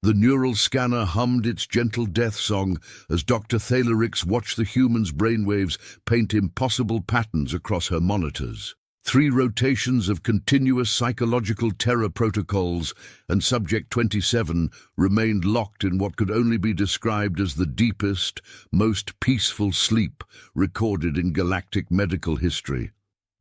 The neural scanner hummed its gentle death song as Dr. Thalerix watched the human's brainwaves paint impossible patterns across her monitors. 3 rotations of continuous psychological terror protocols, and Subject 27 remained locked in what could only be described as the deepest, most peaceful sleep recorded in galactic medical history.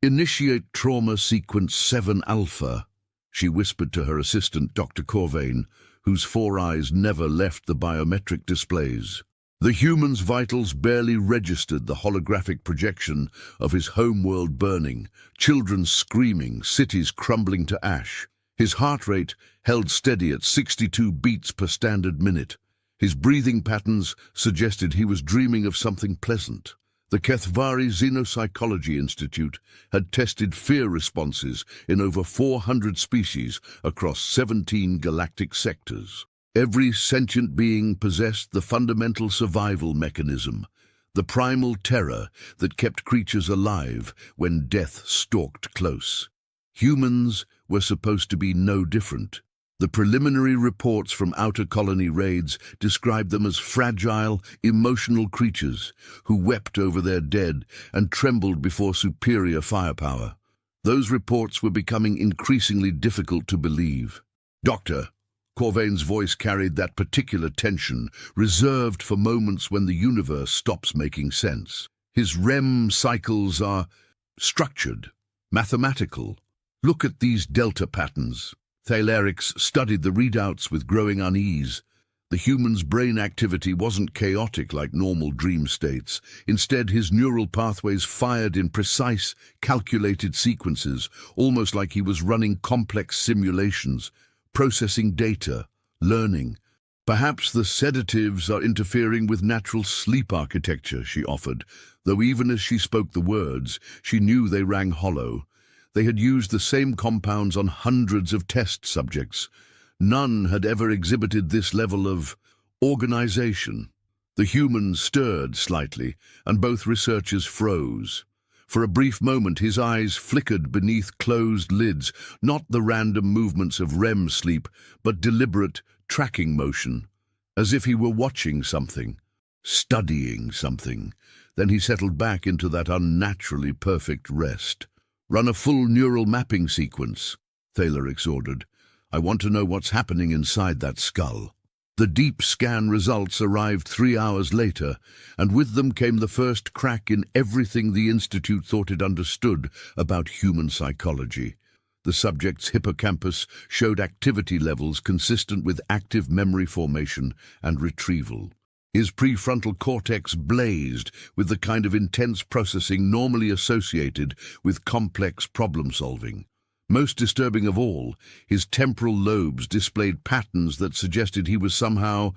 "Initiate trauma sequence 7 alpha," she whispered to her assistant, Dr. Corvain, whose 4 eyes never left the biometric displays. The human's vitals barely registered the holographic projection of his homeworld burning, children screaming, cities crumbling to ash. His heart rate held steady at 62 beats per standard minute. His breathing patterns suggested he was dreaming of something pleasant. The Kethvari Xenopsychology Institute had tested fear responses in over 400 species across 17 galactic sectors. Every sentient being possessed the fundamental survival mechanism, the primal terror that kept creatures alive when death stalked close. Humans were supposed to be no different. The preliminary reports from outer colony raids described them as fragile, emotional creatures who wept over their dead and trembled before superior firepower. Those reports were becoming increasingly difficult to believe. "Doctor," Corvain's voice carried that particular tension, reserved for moments when the universe stops making sense. "His REM cycles are structured, mathematical. Look at these delta patterns." Thalerix studied the readouts with growing unease. The human's brain activity wasn't chaotic like normal dream states. Instead, his neural pathways fired in precise, calculated sequences, almost like he was running complex simulations, processing data, learning. "Perhaps the sedatives are interfering with natural sleep architecture," she offered, though even as she spoke the words, she knew they rang hollow. They had used the same compounds on hundreds of test subjects. None had ever exhibited this level of organization. The human stirred slightly, and both researchers froze. For a brief moment, his eyes flickered beneath closed lids, not the random movements of REM sleep, but deliberate, tracking motion, as if he were watching something, studying something. Then he settled back into that unnaturally perfect rest. "Run a full neural mapping sequence," Thalerix ordered. "I want to know what's happening inside that skull." The deep scan results arrived 3 hours later, and with them came the first crack in everything the Institute thought it understood about human psychology. The subject's hippocampus showed activity levels consistent with active memory formation and retrieval. His prefrontal cortex blazed with the kind of intense processing normally associated with complex problem-solving. Most disturbing of all, his temporal lobes displayed patterns that suggested he was somehow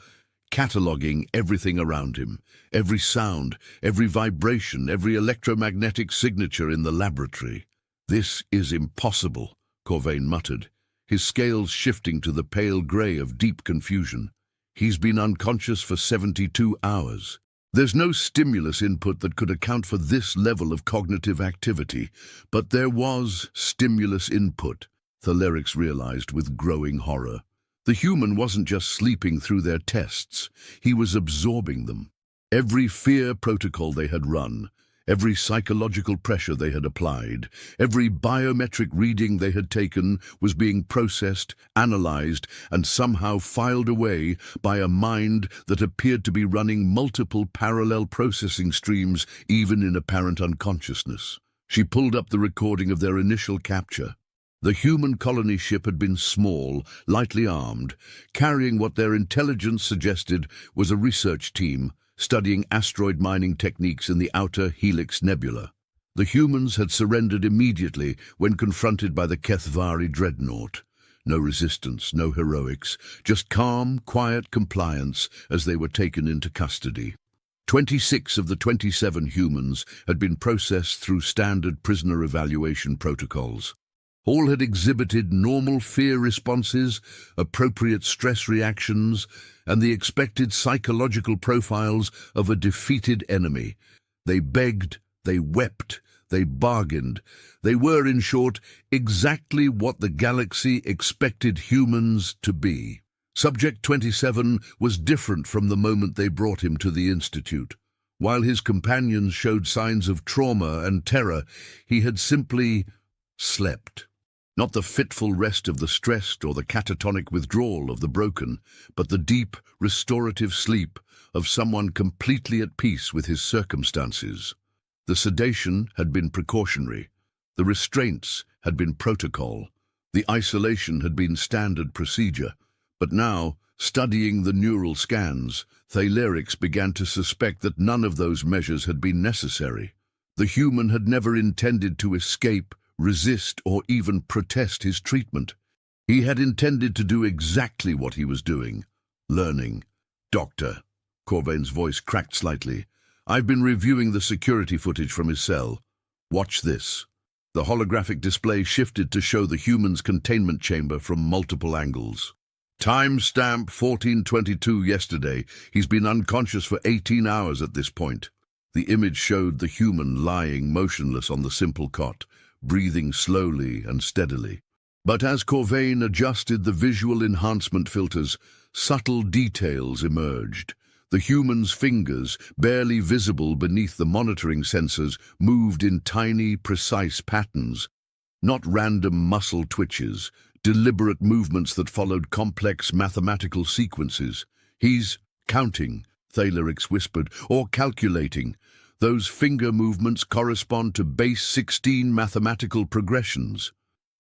cataloging everything around him, every sound, every vibration, every electromagnetic signature in the laboratory. "This is impossible," Corvain muttered, his scales shifting to the pale grey of deep confusion. "He's been unconscious for 72 hours. There's no stimulus input that could account for this level of cognitive activity, but there was stimulus input," Thalerix realized with growing horror. The human wasn't just sleeping through their tests, he was absorbing them. Every fear protocol they had run, every psychological pressure they had applied, every biometric reading they had taken was being processed, analyzed, and somehow filed away by a mind that appeared to be running multiple parallel processing streams even in apparent unconsciousness. She pulled up the recording of their initial capture. The human colony ship had been small, lightly armed, carrying what their intelligence suggested was a research team studying asteroid mining techniques in the outer Helix Nebula. The humans had surrendered immediately when confronted by the Kethvari dreadnought. No resistance, no heroics, just calm, quiet compliance as they were taken into custody. 26 of the 27 humans had been processed through standard prisoner evaluation protocols. All had exhibited normal fear responses, appropriate stress reactions, and the expected psychological profiles of a defeated enemy. They begged, they wept, they bargained. They were, in short, exactly what the galaxy expected humans to be. Subject 27 was different from the moment they brought him to the Institute. While his companions showed signs of trauma and terror, he had simply slept. Not the fitful rest of the stressed or the catatonic withdrawal of the broken, but the deep, restorative sleep of someone completely at peace with his circumstances. The sedation had been precautionary. The restraints had been protocol. The isolation had been standard procedure. But now, studying the neural scans, Thalerix began to suspect that none of those measures had been necessary. The human had never intended to escape, resist, or even protest his treatment. He had intended to do exactly what he was doing, learning. "Doctor," Corvain's voice cracked slightly, "I've been reviewing the security footage from his cell. Watch this." The holographic display shifted to show the human's containment chamber from multiple angles. Timestamp 14:22 yesterday. He's been unconscious for 18 hours at this point. The image showed the human lying motionless on the simple cot, breathing slowly and steadily. But as Corvain adjusted the visual enhancement filters, subtle details emerged. The human's fingers, barely visible beneath the monitoring sensors, moved in tiny, precise patterns. Not random muscle twitches, deliberate movements that followed complex mathematical sequences. "He's counting," Thalerix whispered, "or calculating. Those finger movements correspond to base 16 mathematical progressions."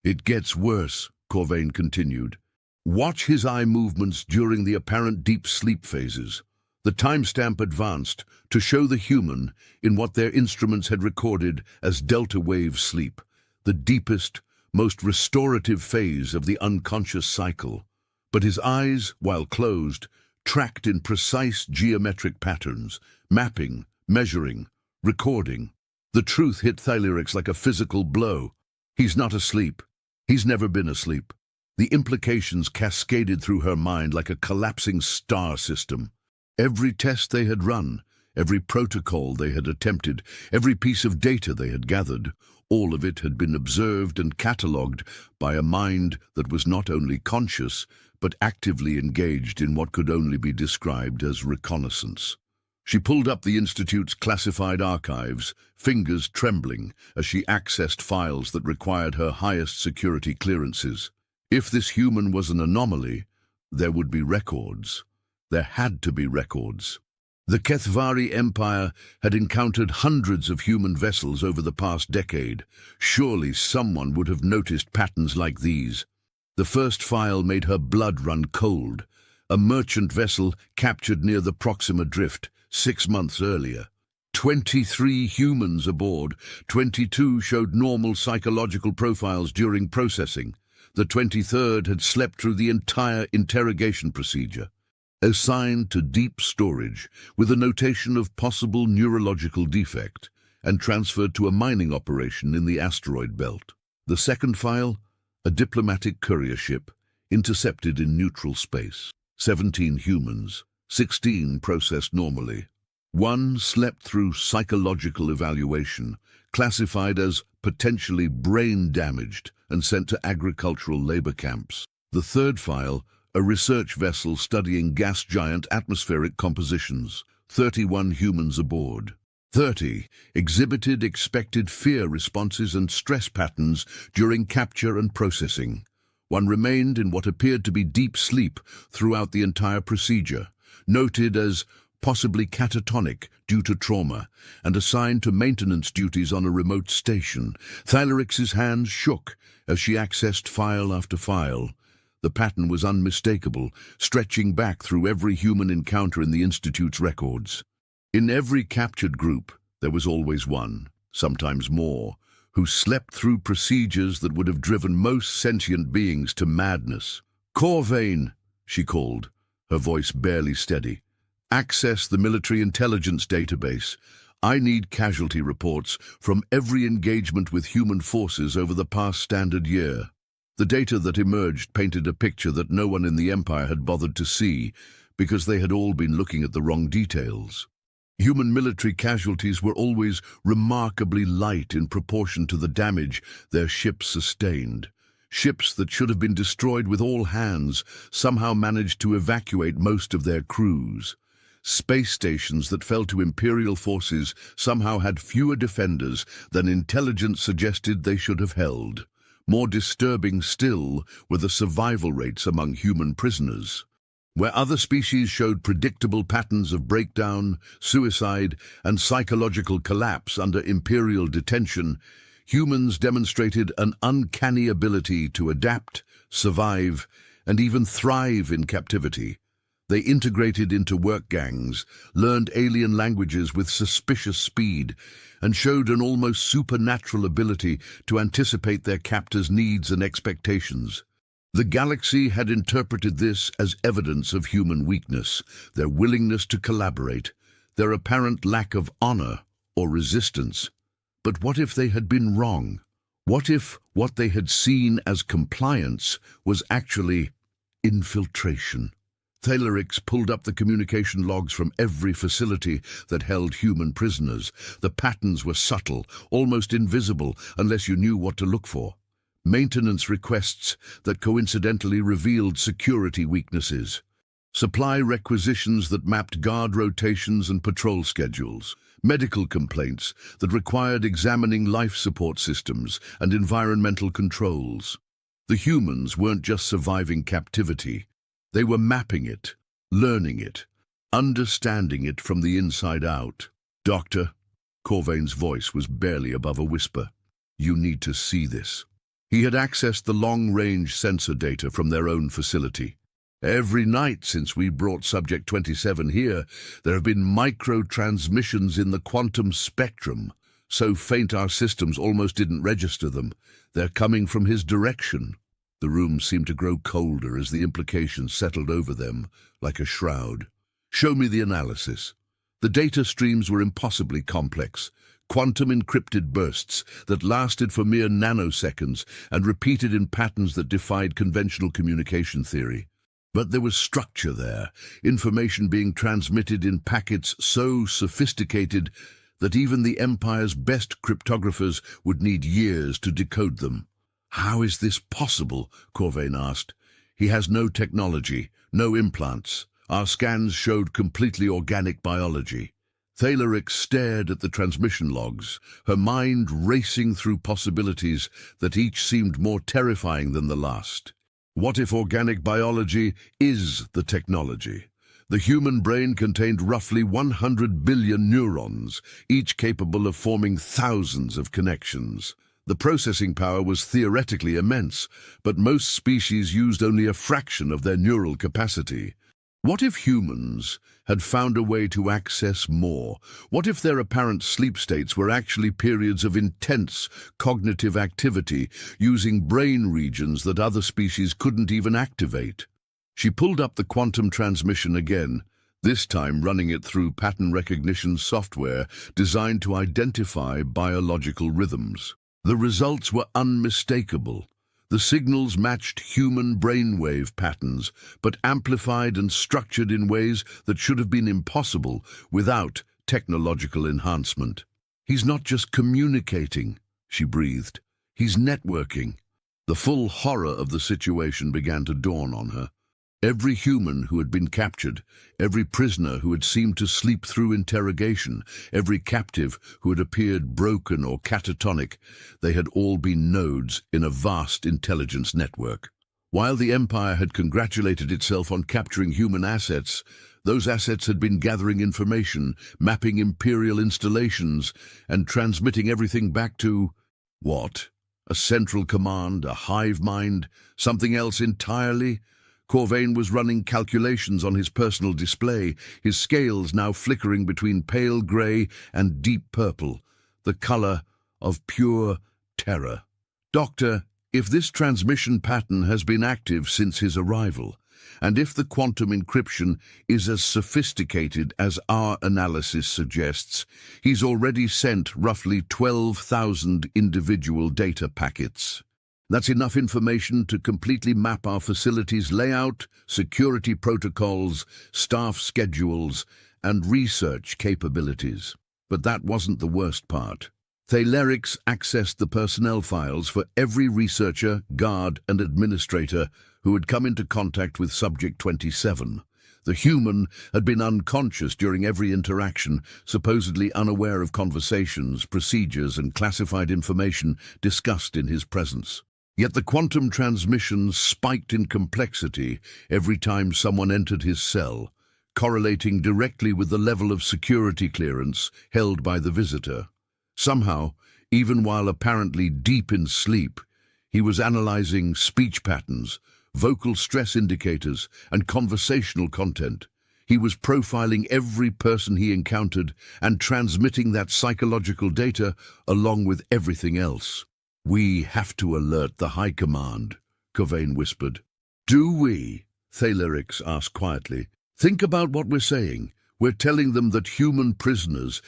"It gets worse," Corvain continued. "Watch his eye movements during the apparent deep sleep phases." The timestamp advanced to show the human in what their instruments had recorded as delta wave sleep, the deepest, most restorative phase of the unconscious cycle. But his eyes, while closed, tracked in precise geometric patterns, mapping, measuring, recording. The truth hit Thalerix like a physical blow. He's not asleep. He's never been asleep. The implications cascaded through her mind like a collapsing star system. Every test they had run, every protocol they had attempted, every piece of data they had gathered, all of it had been observed and catalogued by a mind that was not only conscious, but actively engaged in what could only be described as reconnaissance. She pulled up the Institute's classified archives, fingers trembling as she accessed files that required her highest security clearances. If this human was an anomaly, there would be records. There had to be records. The Kethvari Empire had encountered hundreds of human vessels over the past decade. Surely someone would have noticed patterns like these. The first file made her blood run cold. A merchant vessel captured near the Proxima Drift 6 months earlier. 23 humans aboard. 22 showed normal psychological profiles during processing. The 23rd had slept through the entire interrogation procedure. Assigned to deep storage with a notation of possible neurological defect, and transferred to a mining operation in the asteroid belt. The second file, a diplomatic courier ship, intercepted in neutral space. 17 humans, 16 processed normally. 1 slept through psychological evaluation, classified as potentially brain-damaged and sent to agricultural labor camps. The third file, a research vessel studying gas giant atmospheric compositions. 31 humans aboard. 30 exhibited expected fear responses and stress patterns during capture and processing. 1 remained in what appeared to be deep sleep throughout the entire procedure, noted as possibly catatonic due to trauma, and assigned to maintenance duties on a remote station. Thalerix's hands shook as she accessed file after file. The pattern was unmistakable, stretching back through every human encounter in the Institute's records. In every captured group, there was always one, sometimes more, who slept through procedures that would have driven most sentient beings to madness. "Corvain," she called, her voice barely steady. "Access the military intelligence database. I need casualty reports from every engagement with human forces over the past standard year." The data that emerged painted a picture that no one in the Empire had bothered to see because they had all been looking at the wrong details. Human military casualties were always remarkably light in proportion to the damage their ships sustained. Ships that should have been destroyed with all hands somehow managed to evacuate most of their crews. Space stations that fell to Imperial forces somehow had fewer defenders than intelligence suggested they should have held. More disturbing still were the survival rates among human prisoners. Where other species showed predictable patterns of breakdown, suicide, and psychological collapse under Imperial detention, humans demonstrated an uncanny ability to adapt, survive, and even thrive in captivity. They integrated into work gangs, learned alien languages with suspicious speed, and showed an almost supernatural ability to anticipate their captors' needs and expectations. The galaxy had interpreted this as evidence of human weakness, their willingness to collaborate, their apparent lack of honor or resistance. But what if they had been wrong? What if what they had seen as compliance was actually infiltration? Thalerix pulled up the communication logs from every facility that held human prisoners. The patterns were subtle, almost invisible, unless you knew what to look for. Maintenance requests that coincidentally revealed security weaknesses. Supply requisitions that mapped guard rotations and patrol schedules. Medical complaints that required examining life support systems and environmental controls. The humans weren't just surviving captivity. They were mapping it, learning it, understanding it from the inside out. "Doctor," Corvain's voice was barely above a whisper, "you need to see this." He had accessed the long-range sensor data from their own facility. "Every night since we brought Subject 27 here, there have been micro-transmissions in the quantum spectrum, so faint our systems almost didn't register them. They're coming from his direction." The room seemed to grow colder as the implications settled over them, like a shroud. "Show me the analysis." The data streams were impossibly complex. Quantum-encrypted bursts that lasted for mere nanoseconds and repeated in patterns that defied conventional communication theory. But there was structure there, information being transmitted in packets so sophisticated that even the Empire's best cryptographers would need years to decode them. "How is this possible?" Corvain asked. "He has no technology, no implants. Our scans showed completely organic biology." Thalerix stared at the transmission logs, her mind racing through possibilities that each seemed more terrifying than the last. What if organic biology is the technology? The human brain contained roughly 100 billion neurons, each capable of forming thousands of connections. The processing power was theoretically immense, but most species used only a fraction of their neural capacity. What if humans had found a way to access more? What if their apparent sleep states were actually periods of intense cognitive activity, using brain regions that other species couldn't even activate? She pulled up the quantum transmission again, this time running it through pattern recognition software designed to identify biological rhythms. The results were unmistakable. The signals matched human brainwave patterns, but amplified and structured in ways that should have been impossible without technological enhancement. "He's not just communicating," she breathed. "He's networking." The full horror of the situation began to dawn on her. Every human who had been captured, every prisoner who had seemed to sleep through interrogation, every captive who had appeared broken or catatonic, they had all been nodes in a vast intelligence network. While the Empire had congratulated itself on capturing human assets, those assets had been gathering information, mapping Imperial installations, and transmitting everything back to... what? A central command, a hive mind, something else entirely? Corvain was running calculations on his personal display, his scales now flickering between pale grey and deep purple, the colour of pure terror. "Doctor, if this transmission pattern has been active since his arrival, and if the quantum encryption is as sophisticated as our analysis suggests, he's already sent roughly 12,000 individual data packets. That's enough information to completely map our facility's layout, security protocols, staff schedules, and research capabilities. But that wasn't the worst part. Thalerix accessed the personnel files for every researcher, guard, and administrator who had come into contact with Subject 27. The human had been unconscious during every interaction, supposedly unaware of conversations, procedures, and classified information discussed in his presence. Yet the quantum transmissions spiked in complexity every time someone entered his cell, correlating directly with the level of security clearance held by the visitor. Somehow, even while apparently deep in sleep, he was analyzing speech patterns, vocal stress indicators, and conversational content. He was profiling every person he encountered and transmitting that psychological data along with everything else. "We have to alert the High Command," Covain whispered. "Do we?" Thalerix asked quietly. "Think about what we're saying. We're telling them that human prisoners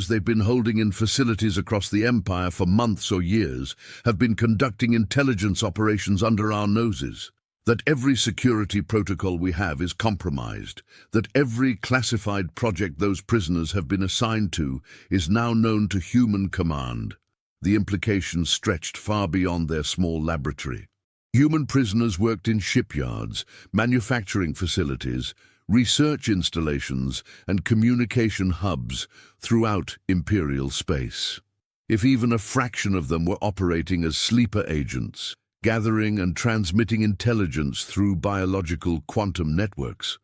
they've been holding in facilities across the Empire for months or years, have been conducting intelligence operations under our noses. That every security protocol we have is compromised. That every classified project those prisoners have been assigned to is now known to human command." The implications stretched far beyond their small laboratory. Human prisoners worked in shipyards, manufacturing facilities, research installations, and communication hubs throughout Imperial space. If even a fraction of them were operating as sleeper agents, gathering and transmitting intelligence through biological quantum networks,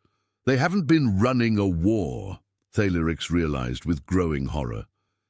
they haven't been running a war, Thalerix realized with growing horror.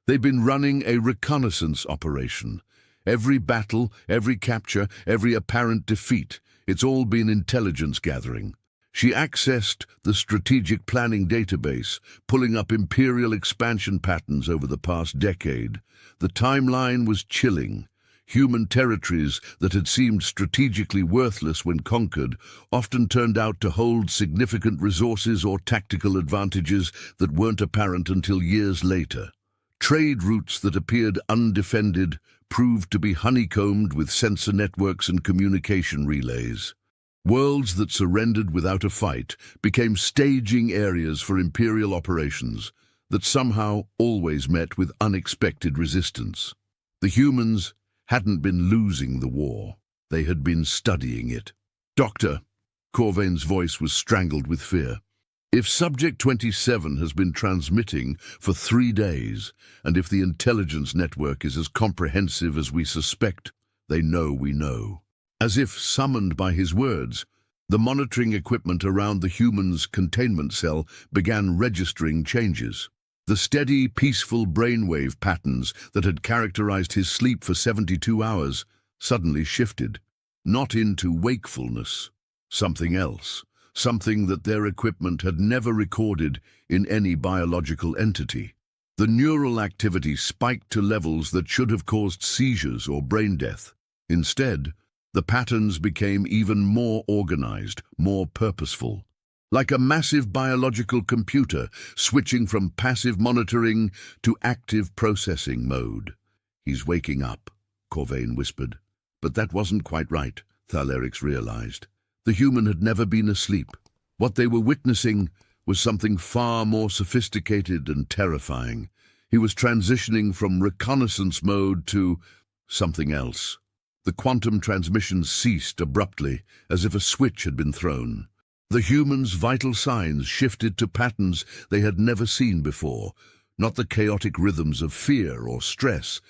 They've been running a reconnaissance operation. Every battle, every capture, every apparent defeat, it's all been intelligence gathering. She accessed the strategic planning database, pulling up Imperial expansion patterns over the past decade. The timeline was chilling. Human territories that had seemed strategically worthless when conquered often turned out to hold significant resources or tactical advantages that weren't apparent until years later. Trade routes that appeared undefended proved to be honeycombed with sensor networks and communication relays. Worlds that surrendered without a fight became staging areas for Imperial operations that somehow always met with unexpected resistance. The humans hadn't been losing the war. They had been studying it. "Doctor," Corvain's voice was strangled with fear. "If Subject 27 has been transmitting for 3 days, and if the intelligence network is as comprehensive as we suspect, they know we know." As if summoned by his words, the monitoring equipment around the human's containment cell began registering changes. The steady, peaceful brainwave patterns that had characterized his sleep for 72 hours suddenly shifted, not into wakefulness, something else, something that their equipment had never recorded in any biological entity. The neural activity spiked to levels that should have caused seizures or brain death. Instead, the patterns became even more organized, more purposeful. Like a massive biological computer switching from passive monitoring to active processing mode. "He's waking up," Corvain whispered. But that wasn't quite right, Thalerix realized. The human had never been asleep. What they were witnessing was something far more sophisticated and terrifying. He was transitioning from reconnaissance mode to something else. The quantum transmissions ceased abruptly, as if a switch had been thrown. The human's vital signs shifted to patterns they had never seen before, not the chaotic rhythms of fear or stress,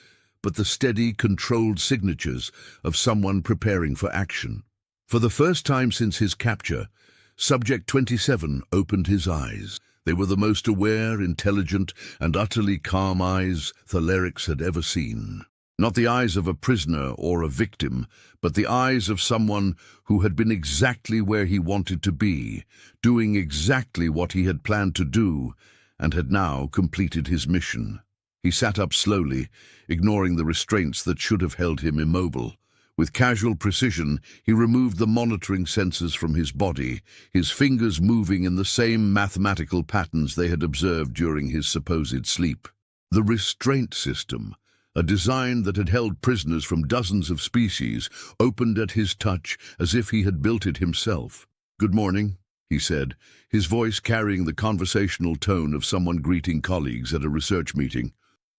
but the steady, controlled signatures of someone preparing for action. For the first time since his capture, Subject 27 opened his eyes. They were the most aware, intelligent, and utterly calm eyes Thalerix had ever seen. Not the eyes of a prisoner or a victim, but the eyes of someone who had been exactly where he wanted to be, doing exactly what he had planned to do, and had now completed his mission. He sat up slowly, ignoring the restraints that should have held him immobile. With casual precision, he removed the monitoring sensors from his body, his fingers moving in the same mathematical patterns they had observed during his supposed sleep. The restraint system, a design that had held prisoners from dozens of species, opened at his touch as if he had built it himself. "Good morning," he said, his voice carrying the conversational tone of someone greeting colleagues at a research meeting.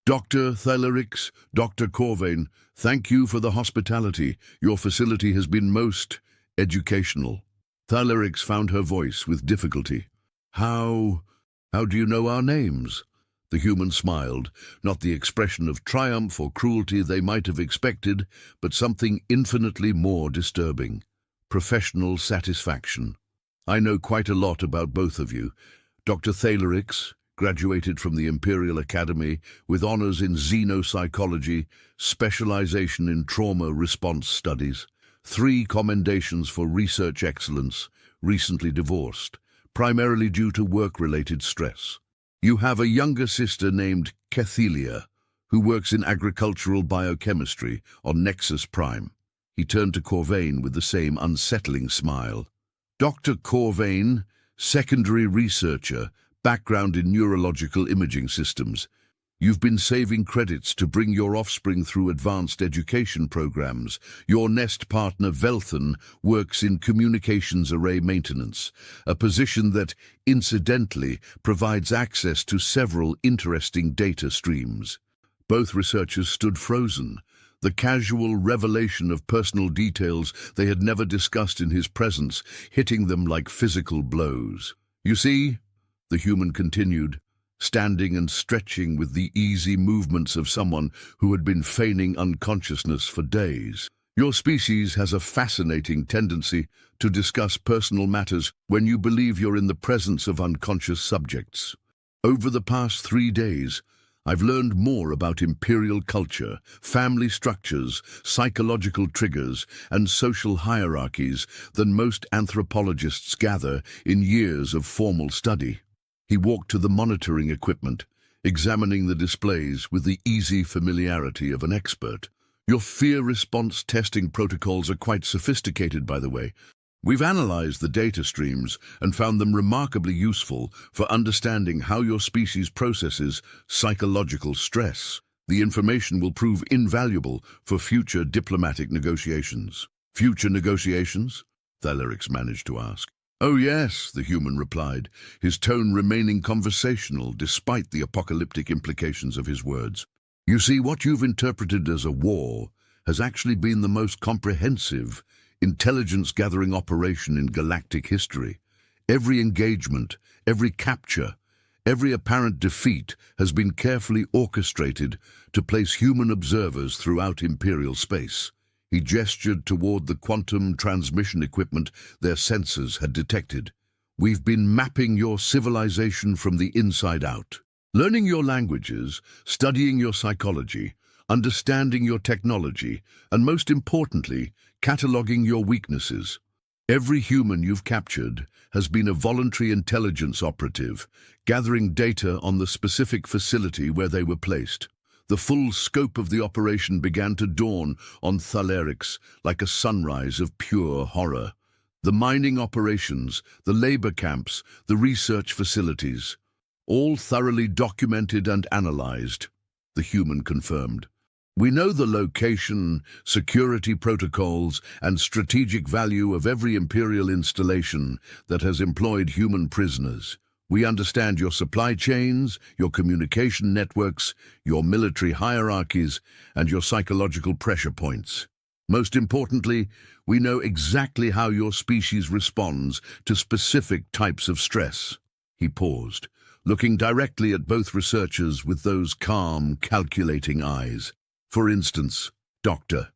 Dr. Thylerix, Dr. Corvain, thank you for the hospitality. Your facility has been most educational. Thylerix found her voice with difficulty. How do you know our names? The human smiled, not the expression of triumph or cruelty they might have expected, but something infinitely more disturbing. Professional satisfaction. I know quite a lot about both of you. Dr. Thylerix graduated from the Imperial Academy with honors in xenopsychology, specialization in trauma response studies, 3 commendations for research excellence, recently divorced, primarily due to work-related stress. You have a younger sister named Cathelia, who works in agricultural biochemistry on Nexus Prime. He turned to Corvain with the same unsettling smile. Dr. Corvain, secondary researcher, background in neurological imaging systems. You've been saving credits to bring your offspring through advanced education programs. Your nest partner, Velthan, works in communications array maintenance, a position that, incidentally, provides access to several interesting data streams. Both researchers stood frozen, the casual revelation of personal details they had never discussed in his presence hitting them like physical blows. You see, the human continued, standing and stretching with the easy movements of someone who had been feigning unconsciousness for days. Your species has a fascinating tendency to discuss personal matters when you believe you're in the presence of unconscious subjects. Over the past 3 days, I've learned more about imperial culture, family structures, psychological triggers, and social hierarchies than most anthropologists gather in years of formal study. He walked to the monitoring equipment, examining the displays with the easy familiarity of an expert. Your fear response testing protocols are quite sophisticated, by the way. We've analyzed the data streams and found them remarkably useful for understanding how your species processes psychological stress. The information will prove invaluable for future diplomatic negotiations. Future negotiations? Thylerix managed to ask. Oh yes, the human replied, his tone remaining conversational despite the apocalyptic implications of his words. You see, what you've interpreted as a war has actually been the most comprehensive intelligence-gathering operation in galactic history. Every engagement, every capture, every apparent defeat has been carefully orchestrated to place human observers throughout Imperial space. He gestured toward the quantum transmission equipment their sensors had detected. We've been mapping your civilization from the inside out. Learning your languages, studying your psychology, understanding your technology, and most importantly, cataloging your weaknesses. Every human you've captured has been a voluntary intelligence operative, gathering data on the specific facility where they were placed. The full scope of the operation began to dawn on Thylerix like a sunrise of pure horror. The mining operations, the labor camps, the research facilities, all thoroughly documented and analyzed, the human confirmed. We know the location, security protocols, and strategic value of every Imperial installation that has employed human prisoners. We understand your supply chains, your communication networks, your military hierarchies, and your psychological pressure points. Most importantly, we know exactly how your species responds to specific types of stress. He paused, looking directly at both researchers with those calm, calculating eyes. For instance, Dr.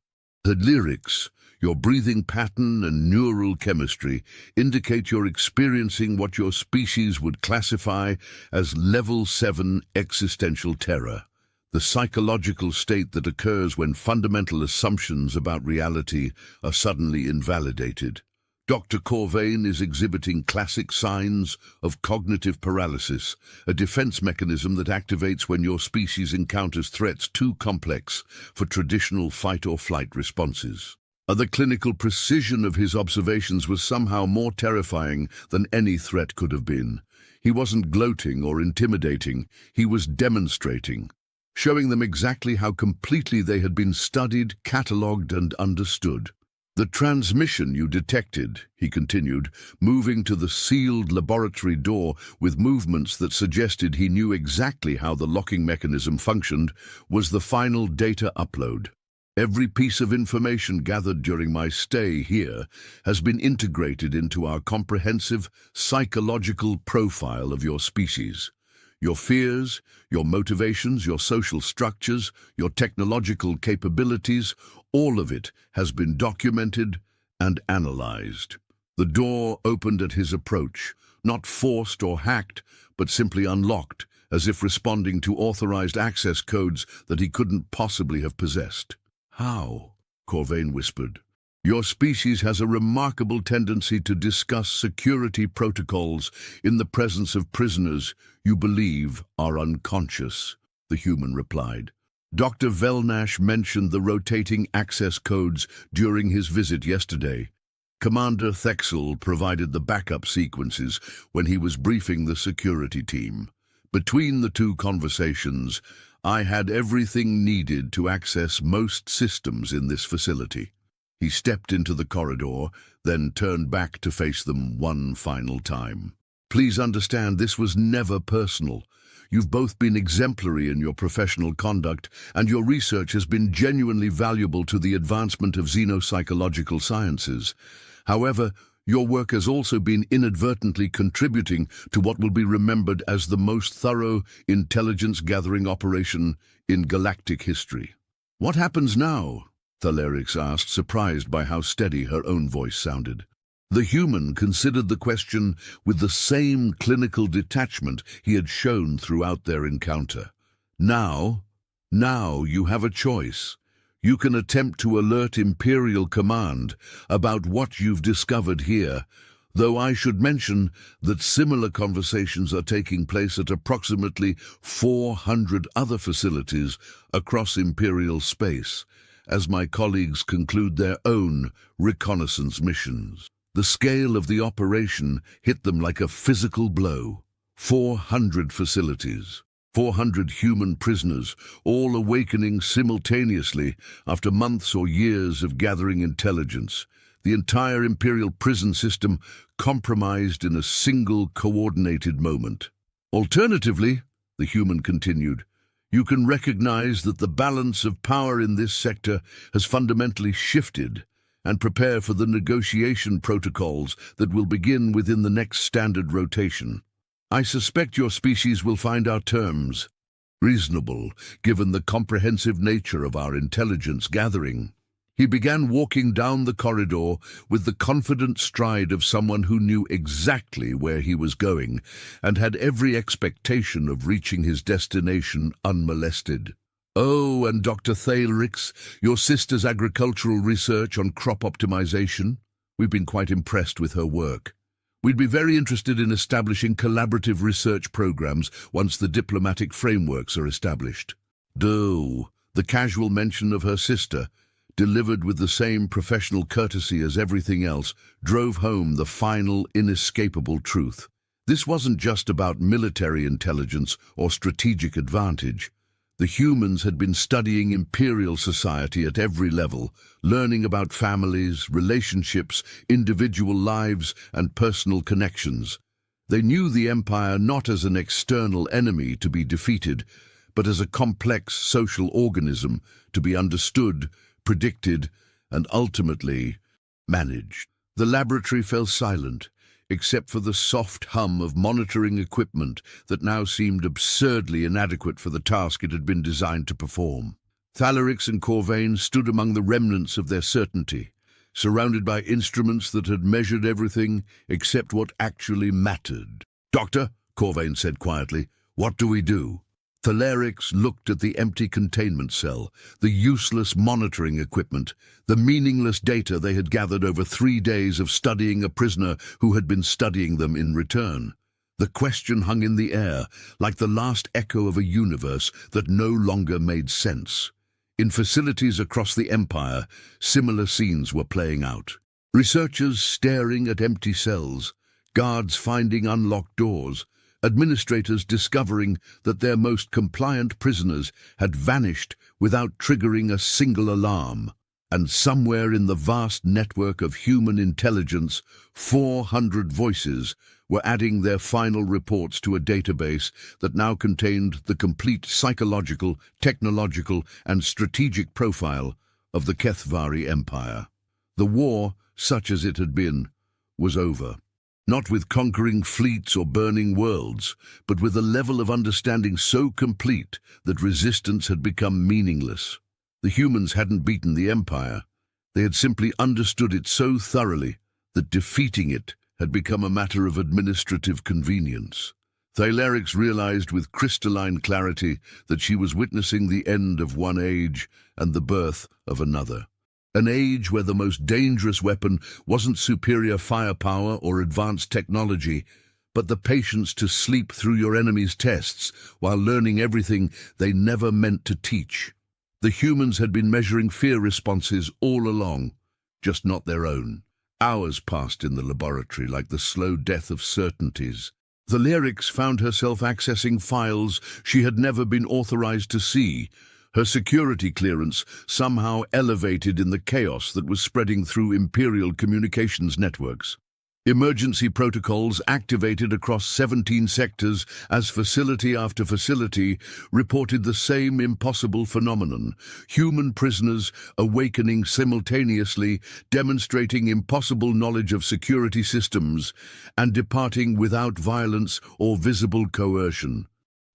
Thylerix, your breathing pattern and neural chemistry indicate you're experiencing what your species would classify as level 7 existential terror, the psychological state that occurs when fundamental assumptions about reality are suddenly invalidated. Dr. Corvain is exhibiting classic signs of cognitive paralysis, a defense mechanism that activates when your species encounters threats too complex for traditional fight-or-flight responses. The clinical precision of his observations was somehow more terrifying than any threat could have been. He wasn't gloating or intimidating, he was demonstrating, showing them exactly how completely they had been studied, catalogued, and understood. The transmission you detected, he continued, moving to the sealed laboratory door with movements that suggested he knew exactly how the locking mechanism functioned, was the final data upload. Every piece of information gathered during my stay here has been integrated into our comprehensive psychological profile of your species. Your fears, your motivations, your social structures, your technological capabilities, all of it has been documented and analyzed. The door opened at his approach, not forced or hacked, but simply unlocked, as if responding to authorized access codes that he couldn't possibly have possessed. "How?" Corvain whispered. "Your species has a remarkable tendency to discuss security protocols in the presence of prisoners you believe are unconscious," the human replied. "Dr. Velnash mentioned the rotating access codes during his visit yesterday. Commander Thexel provided the backup sequences when he was briefing the security team. Between the two conversations, I had everything needed to access most systems in this facility." He stepped into the corridor, then turned back to face them one final time. "Please understand, this was never personal. You've both been exemplary in your professional conduct, and your research has been genuinely valuable to the advancement of xenopsychological sciences. However, your work has also been inadvertently contributing to what will be remembered as the most thorough intelligence-gathering operation in galactic history." "What happens now?" Thalerix asked, surprised by how steady her own voice sounded. The human considered the question with the same clinical detachment he had shown throughout their encounter. Now you have a choice. You can attempt to alert Imperial Command about what you've discovered here, though I should mention that similar conversations are taking place at approximately 400 other facilities across Imperial space, as my colleagues conclude their own reconnaissance missions. The scale of the operation hit them like a physical blow. 400 facilities, 400 human prisoners, all awakening simultaneously after months or years of gathering intelligence. The entire Imperial prison system compromised in a single coordinated moment. Alternatively, the human continued, you can recognize that the balance of power in this sector has fundamentally shifted and prepare for the negotiation protocols that will begin within the next standard rotation. I suspect your species will find our terms reasonable, given the comprehensive nature of our intelligence gathering. He began walking down the corridor with the confident stride of someone who knew exactly where he was going and had every expectation of reaching his destination unmolested. "Oh, and Dr. Thalerix, your sister's agricultural research on crop optimization? We've been quite impressed with her work. We'd be very interested in establishing collaborative research programs once the diplomatic frameworks are established." The casual mention of her sister, delivered with the same professional courtesy as everything else, drove home the final, inescapable truth. This wasn't just about military intelligence or strategic advantage. The humans had been studying imperial society at every level, learning about families, relationships, individual lives, and personal connections. They knew the empire not as an external enemy to be defeated, but as a complex social organism to be understood, predicted, and ultimately managed. The laboratory fell silent, except for the soft hum of monitoring equipment that now seemed absurdly inadequate for the task it had been designed to perform. Thalerix and Corvain stood among the remnants of their certainty, surrounded by instruments that had measured everything except what actually mattered. "Doctor," Corvain said quietly, "what do we do?" Thalerix looked at the empty containment cell, the useless monitoring equipment, the meaningless data they had gathered over 3 days of studying a prisoner who had been studying them in return. The question hung in the air, like the last echo of a universe that no longer made sense. In facilities across the Empire, similar scenes were playing out. Researchers staring at empty cells, guards finding unlocked doors, administrators discovering that their most compliant prisoners had vanished without triggering a single alarm. And somewhere in the vast network of human intelligence, 400 voices were adding their final reports to a database that now contained the complete psychological, technological, and strategic profile of the Kethvari Empire. The war, such as it had been, was over. Not with conquering fleets or burning worlds, but with a level of understanding so complete that resistance had become meaningless. The humans hadn't beaten the Empire. They had simply understood it so thoroughly that defeating it had become a matter of administrative convenience. Thalerix realized with crystalline clarity that she was witnessing the end of one age and the birth of another. An age where the most dangerous weapon wasn't superior firepower or advanced technology, but the patience to sleep through your enemy's tests while learning everything they never meant to teach. The humans had been measuring fear responses all along, just not their own. Hours passed in the laboratory like the slow death of certainties. Thalerix found herself accessing files she had never been authorized to see, her security clearance somehow elevated in the chaos that was spreading through Imperial communications networks. Emergency protocols activated across 17 sectors as facility after facility reported the same impossible phenomenon, human prisoners awakening simultaneously, demonstrating impossible knowledge of security systems, and departing without violence or visible coercion.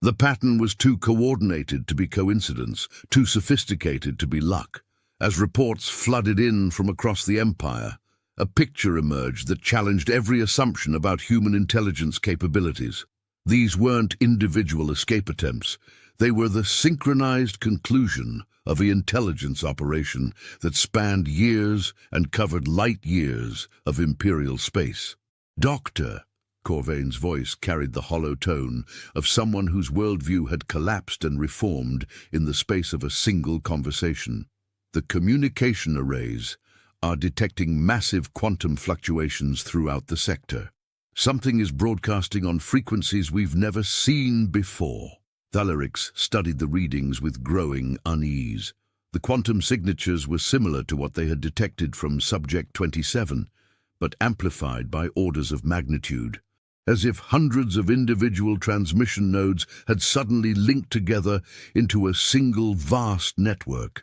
The pattern was too coordinated to be coincidence, too sophisticated to be luck. As reports flooded in from across the Empire, a picture emerged that challenged every assumption about human intelligence capabilities. These weren't individual escape attempts. They were the synchronized conclusion of an intelligence operation that spanned years and covered light years of Imperial space. "Doctor," Corvain's voice carried the hollow tone of someone whose worldview had collapsed and reformed in the space of a single conversation. "The communication arrays are detecting massive quantum fluctuations throughout the sector. Something is broadcasting on frequencies we've never seen before." Thalerix studied the readings with growing unease. The quantum signatures were similar to what they had detected from Subject 27, but amplified by orders of magnitude, as if hundreds of individual transmission nodes had suddenly linked together into a single vast network.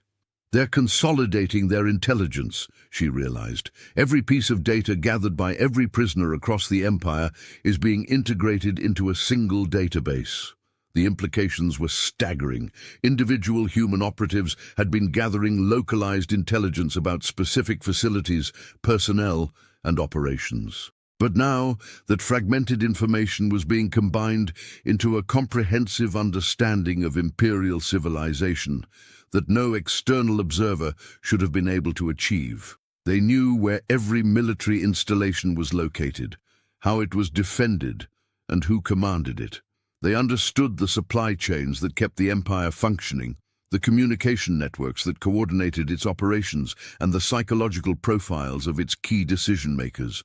"They're consolidating their intelligence," she realized. "Every piece of data gathered by every prisoner across the Empire is being integrated into a single database." The implications were staggering. Individual human operatives had been gathering localized intelligence about specific facilities, personnel, and operations. But now that fragmented information was being combined into a comprehensive understanding of Imperial civilization that no external observer should have been able to achieve. They knew where every military installation was located, how it was defended, and who commanded it. They understood the supply chains that kept the Empire functioning, the communication networks that coordinated its operations, and the psychological profiles of its key decision-makers.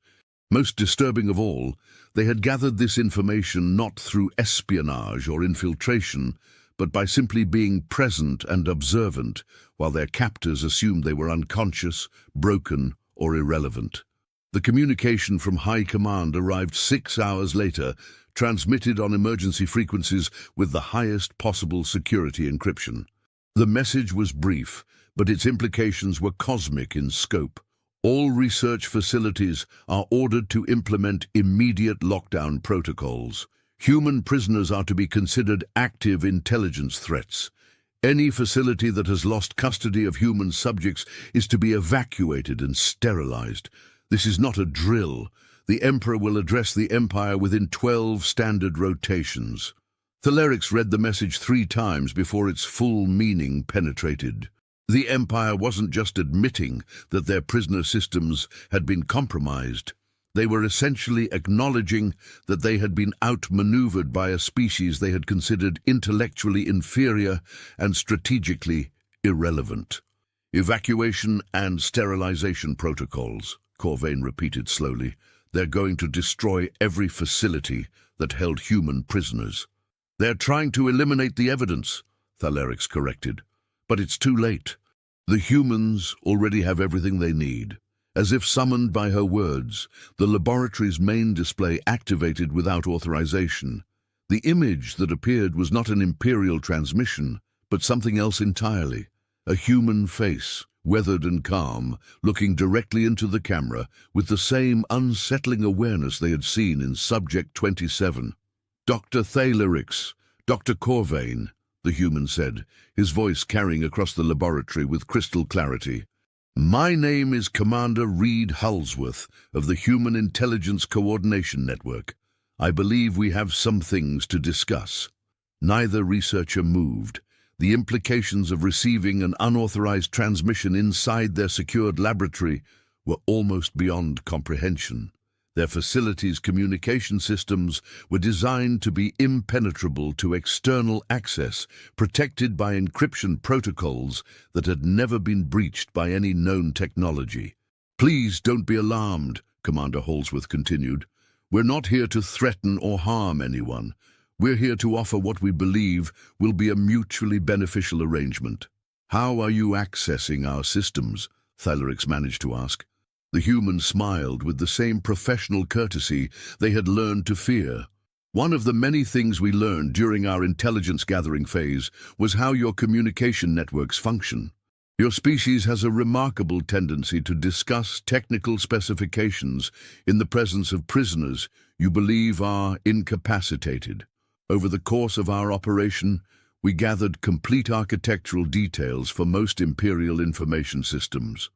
Most disturbing of all, they had gathered this information not through espionage or infiltration, but by simply being present and observant while their captors assumed they were unconscious, broken, or irrelevant. The communication from High Command arrived 6 hours later, transmitted on emergency frequencies with the highest possible security encryption. The message was brief, but its implications were cosmic in scope. All research facilities are ordered to implement immediate lockdown protocols. Human prisoners are to be considered active intelligence threats. Any facility that has lost custody of human subjects is to be evacuated and sterilized. This is not a drill. The Emperor will address the Empire within 12 standard rotations. Thalerix read the message 3 times before its full meaning penetrated. The Empire wasn't just admitting that their prisoner systems had been compromised. They were essentially acknowledging that they had been outmaneuvered by a species they had considered intellectually inferior and strategically irrelevant. "Evacuation and sterilization protocols," Corvain repeated slowly. "They're going to destroy every facility that held human prisoners." "They're trying to eliminate the evidence," Thalerix corrected. "But it's too late. The humans already have everything they need. As if summoned by her words, the laboratory's main display activated without authorization. The image that appeared was not an Imperial transmission, but something else entirely. A human face, weathered and calm, looking directly into the camera with the same unsettling awareness they had seen in Subject 27. "Dr. Thalerix, Dr. Corvain," the human said, his voice carrying across the laboratory with crystal clarity. "My name is Commander Reed Hulsworth of the Human Intelligence Coordination Network. I believe we have some things to discuss." Neither researcher moved. The implications of receiving an unauthorized transmission inside their secured laboratory were almost beyond comprehension. Their facility's communication systems were designed to be impenetrable to external access, protected by encryption protocols that had never been breached by any known technology. "Please don't be alarmed," Commander Holsworth continued. "We're not here to threaten or harm anyone. We're here to offer what we believe will be a mutually beneficial arrangement." "How are you accessing our systems?" Thalerix managed to ask. The human smiled with the same professional courtesy they had learned to fear. "One of the many things we learned during our intelligence-gathering phase was how your communication networks function. Your species has a remarkable tendency to discuss technical specifications in the presence of prisoners you believe are incapacitated. Over the course of our operation, we gathered complete architectural details for most Imperial information systems."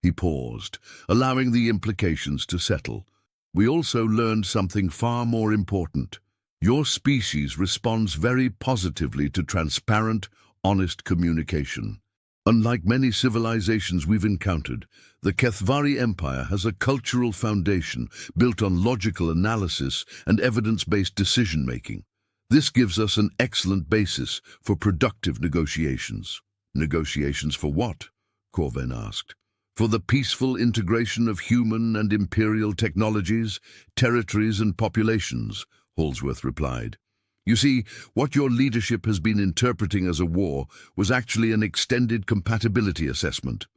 He paused, allowing the implications to settle. "We also learned something far more important. Your species responds very positively to transparent, honest communication. Unlike many civilizations we've encountered, the Kethvari Empire has a cultural foundation built on logical analysis and evidence-based decision-making. This gives us an excellent basis for productive negotiations." "Negotiations for what?" Corvain asked. "For the peaceful integration of human and Imperial technologies, territories and populations," Holsworth replied. "You see, what your leadership has been interpreting as a war was actually an extended compatibility assessment.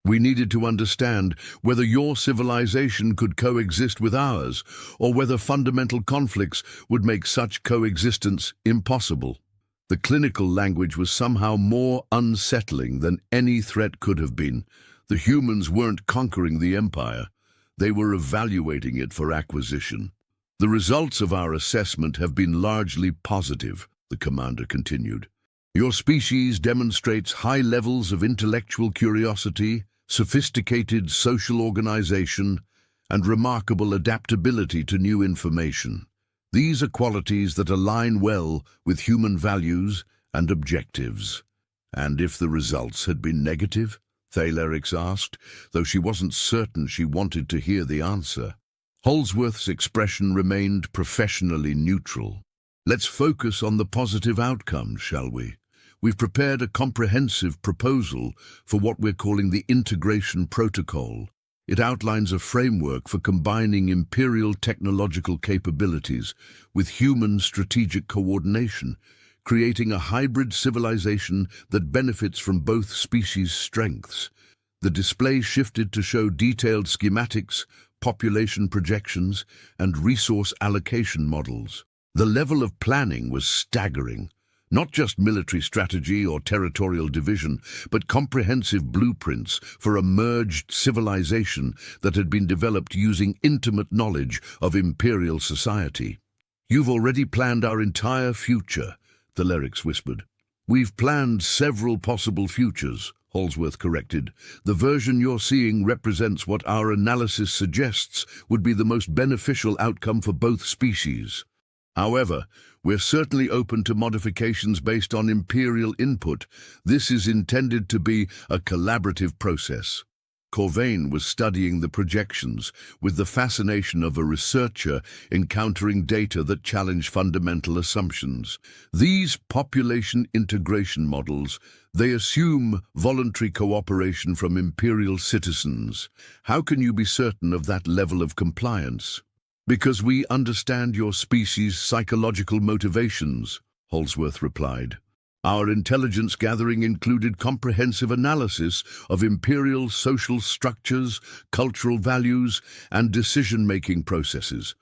We needed to understand whether your civilization could coexist with ours, or whether fundamental conflicts would make such coexistence impossible." The clinical language was somehow more unsettling than any threat could have been. The humans weren't conquering the Empire. They were evaluating it for acquisition. "The results of our assessment have been largely positive," the commander continued. "Your species demonstrates high levels of intellectual curiosity, sophisticated social organization, and remarkable adaptability to new information. These are qualities that align well with human values and objectives." "And if the results had been negative?" Thalerix asked, though she wasn't certain she wanted to hear the answer. Holsworth's expression remained professionally neutral. "Let's focus on the positive outcomes, shall we? We've prepared a comprehensive proposal for what we're calling the Integration Protocol. It outlines a framework for combining Imperial technological capabilities with human strategic coordination, creating a hybrid civilization that benefits from both species' strengths." The display shifted to show detailed schematics, population projections, and resource allocation models. The level of planning was staggering. Not just military strategy or territorial division, but comprehensive blueprints for a merged civilization that had been developed using intimate knowledge of Imperial society. "You've already planned our entire future," Thalerix whispered. "We've planned several possible futures," Holsworth corrected. "The version you're seeing represents what our analysis suggests would be the most beneficial outcome for both species. However, we're certainly open to modifications based on Imperial input. This is intended to be a collaborative process." Corvain was studying the projections with the fascination of a researcher encountering data that challenge fundamental assumptions. "These population integration models, they assume voluntary cooperation from Imperial citizens. How can you be certain of that level of compliance?" "Because we understand your species' psychological motivations," Holsworth replied. Our intelligence gathering included comprehensive analysis of imperial social structures, cultural values, and decision-making processes.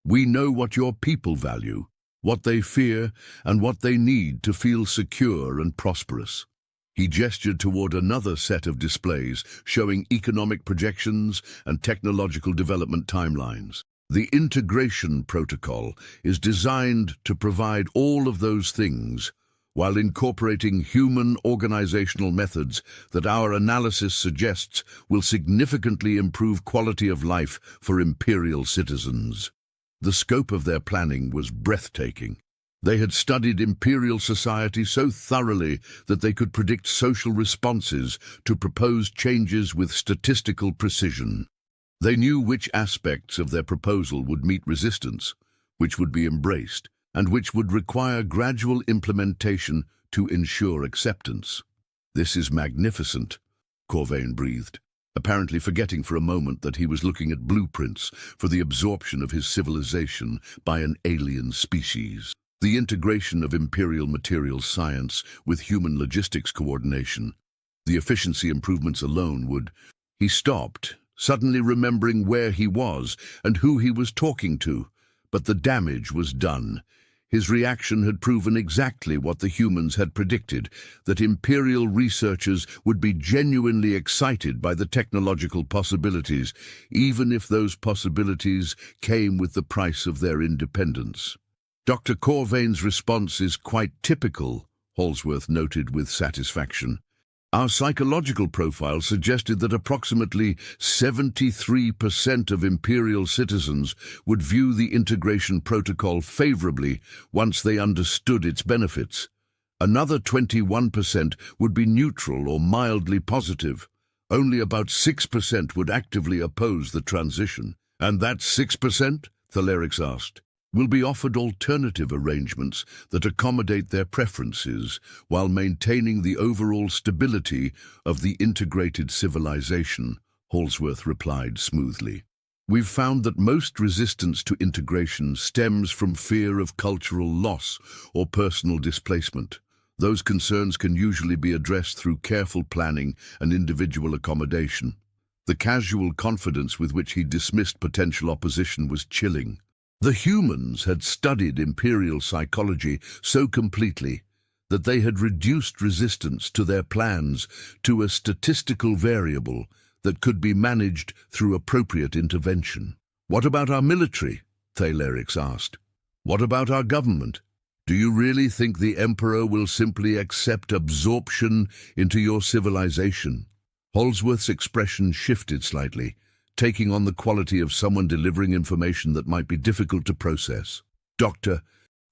We know what your people value, what they fear, and what they need to feel secure and prosperous. He gestured toward another set of displays showing economic projections and technological development timelines. The integration protocol is designed to provide all of those things while incorporating human organizational methods that our analysis suggests will significantly improve quality of life for imperial citizens. The scope of their planning was breathtaking. They had studied imperial society so thoroughly that they could predict social responses to proposed changes with statistical precision. They knew which aspects of their proposal would meet resistance, which would be embraced, and which would require gradual implementation to ensure acceptance. "This is magnificent," Corvain breathed, apparently forgetting for a moment that he was looking at blueprints for the absorption of his civilization by an alien species. The integration of imperial materials science with human logistics coordination, the efficiency improvements alone would... He stopped, suddenly remembering where he was and who he was talking to, but the damage was done. His reaction had proven exactly what the humans had predicted, that imperial researchers would be genuinely excited by the technological possibilities, even if those possibilities came with the price of their independence. Dr. Corvain's response is quite typical, Holsworth noted with satisfaction. Our psychological profile suggested that approximately 73% of imperial citizens would view the integration protocol favorably once they understood its benefits. Another 21% would be neutral or mildly positive. Only about 6% would actively oppose the transition. "And that 6%?" Thalerix asked. "Will be offered alternative arrangements that accommodate their preferences while maintaining the overall stability of the integrated civilization," Holsworth replied smoothly. "We've found that most resistance to integration stems from fear of cultural loss or personal displacement. Those concerns can usually be addressed through careful planning and individual accommodation." The casual confidence with which he dismissed potential opposition was chilling. The humans had studied imperial psychology so completely that they had reduced resistance to their plans to a statistical variable that could be managed through appropriate intervention. "What about our military?" Thalerix asked. "What about our government? Do you really think the Emperor will simply accept absorption into your civilization?" Holsworth's expression shifted slightly, taking on the quality of someone delivering information that might be difficult to process. "Dr.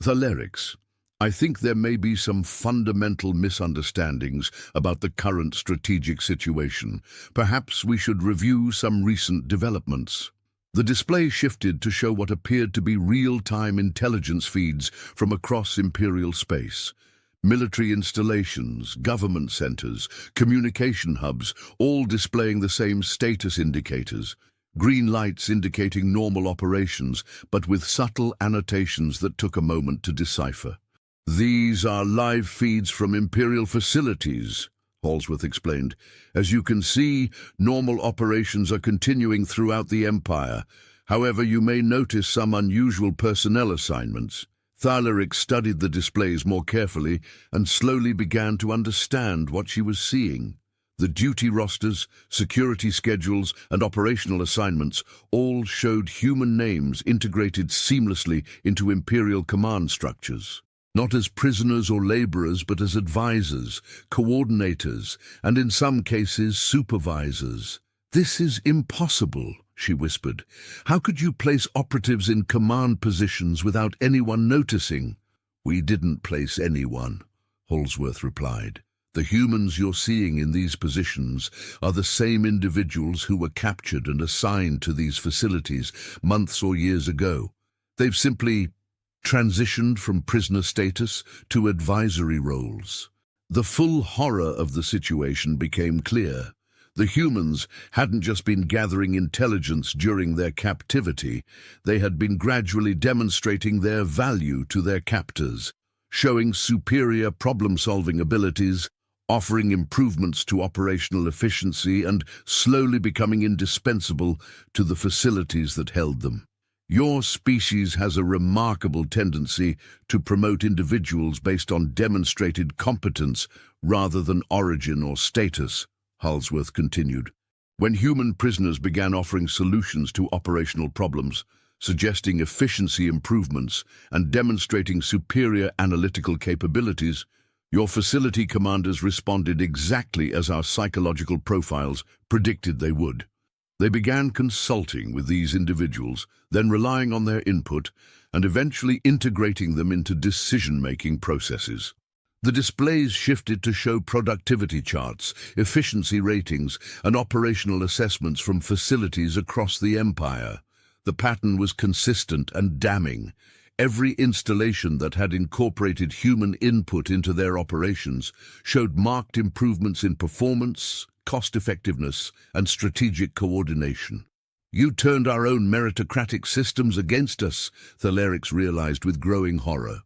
Thalerix, I think there may be some fundamental misunderstandings about the current strategic situation. Perhaps we should review some recent developments." The display shifted to show what appeared to be real-time intelligence feeds from across imperial space. Military installations, government centers, communication hubs, all displaying the same status indicators. Green lights indicating normal operations, but with subtle annotations that took a moment to decipher. "These are live feeds from Imperial facilities," Holsworth explained. "As you can see, normal operations are continuing throughout the Empire. However, you may notice some unusual personnel assignments." Thalerix studied the displays more carefully and slowly began to understand what she was seeing. The duty rosters, security schedules, and operational assignments all showed human names integrated seamlessly into Imperial command structures. Not as prisoners or laborers, but as advisors, coordinators, and in some cases supervisors. "This is impossible," she whispered. "How could you place operatives in command positions without anyone noticing?" "We didn't place anyone," Holsworth replied. "The humans you're seeing in these positions are the same individuals who were captured and assigned to these facilities months or years ago. They've simply transitioned from prisoner status to advisory roles." The full horror of the situation became clear. The humans hadn't just been gathering intelligence during their captivity, they had been gradually demonstrating their value to their captors. showing superior problem-solving abilities, offering improvements to operational efficiency and slowly becoming indispensable to the facilities that held them. Your species has a remarkable tendency to promote individuals based on demonstrated competence rather than origin or status, Halsworth continued. When human prisoners began offering solutions to operational problems, suggesting efficiency improvements and demonstrating superior analytical capabilities, your facility commanders responded exactly as our psychological profiles predicted they would. They began consulting with these individuals, then relying on their input, and eventually integrating them into decision-making processes. The displays shifted to show productivity charts, efficiency ratings, and operational assessments from facilities across the Empire. The pattern was consistent and damning. Every installation that had incorporated human input into their operations showed marked improvements in performance, cost-effectiveness, and strategic coordination. You turned our own meritocratic systems against us, Thalerix realized with growing horror.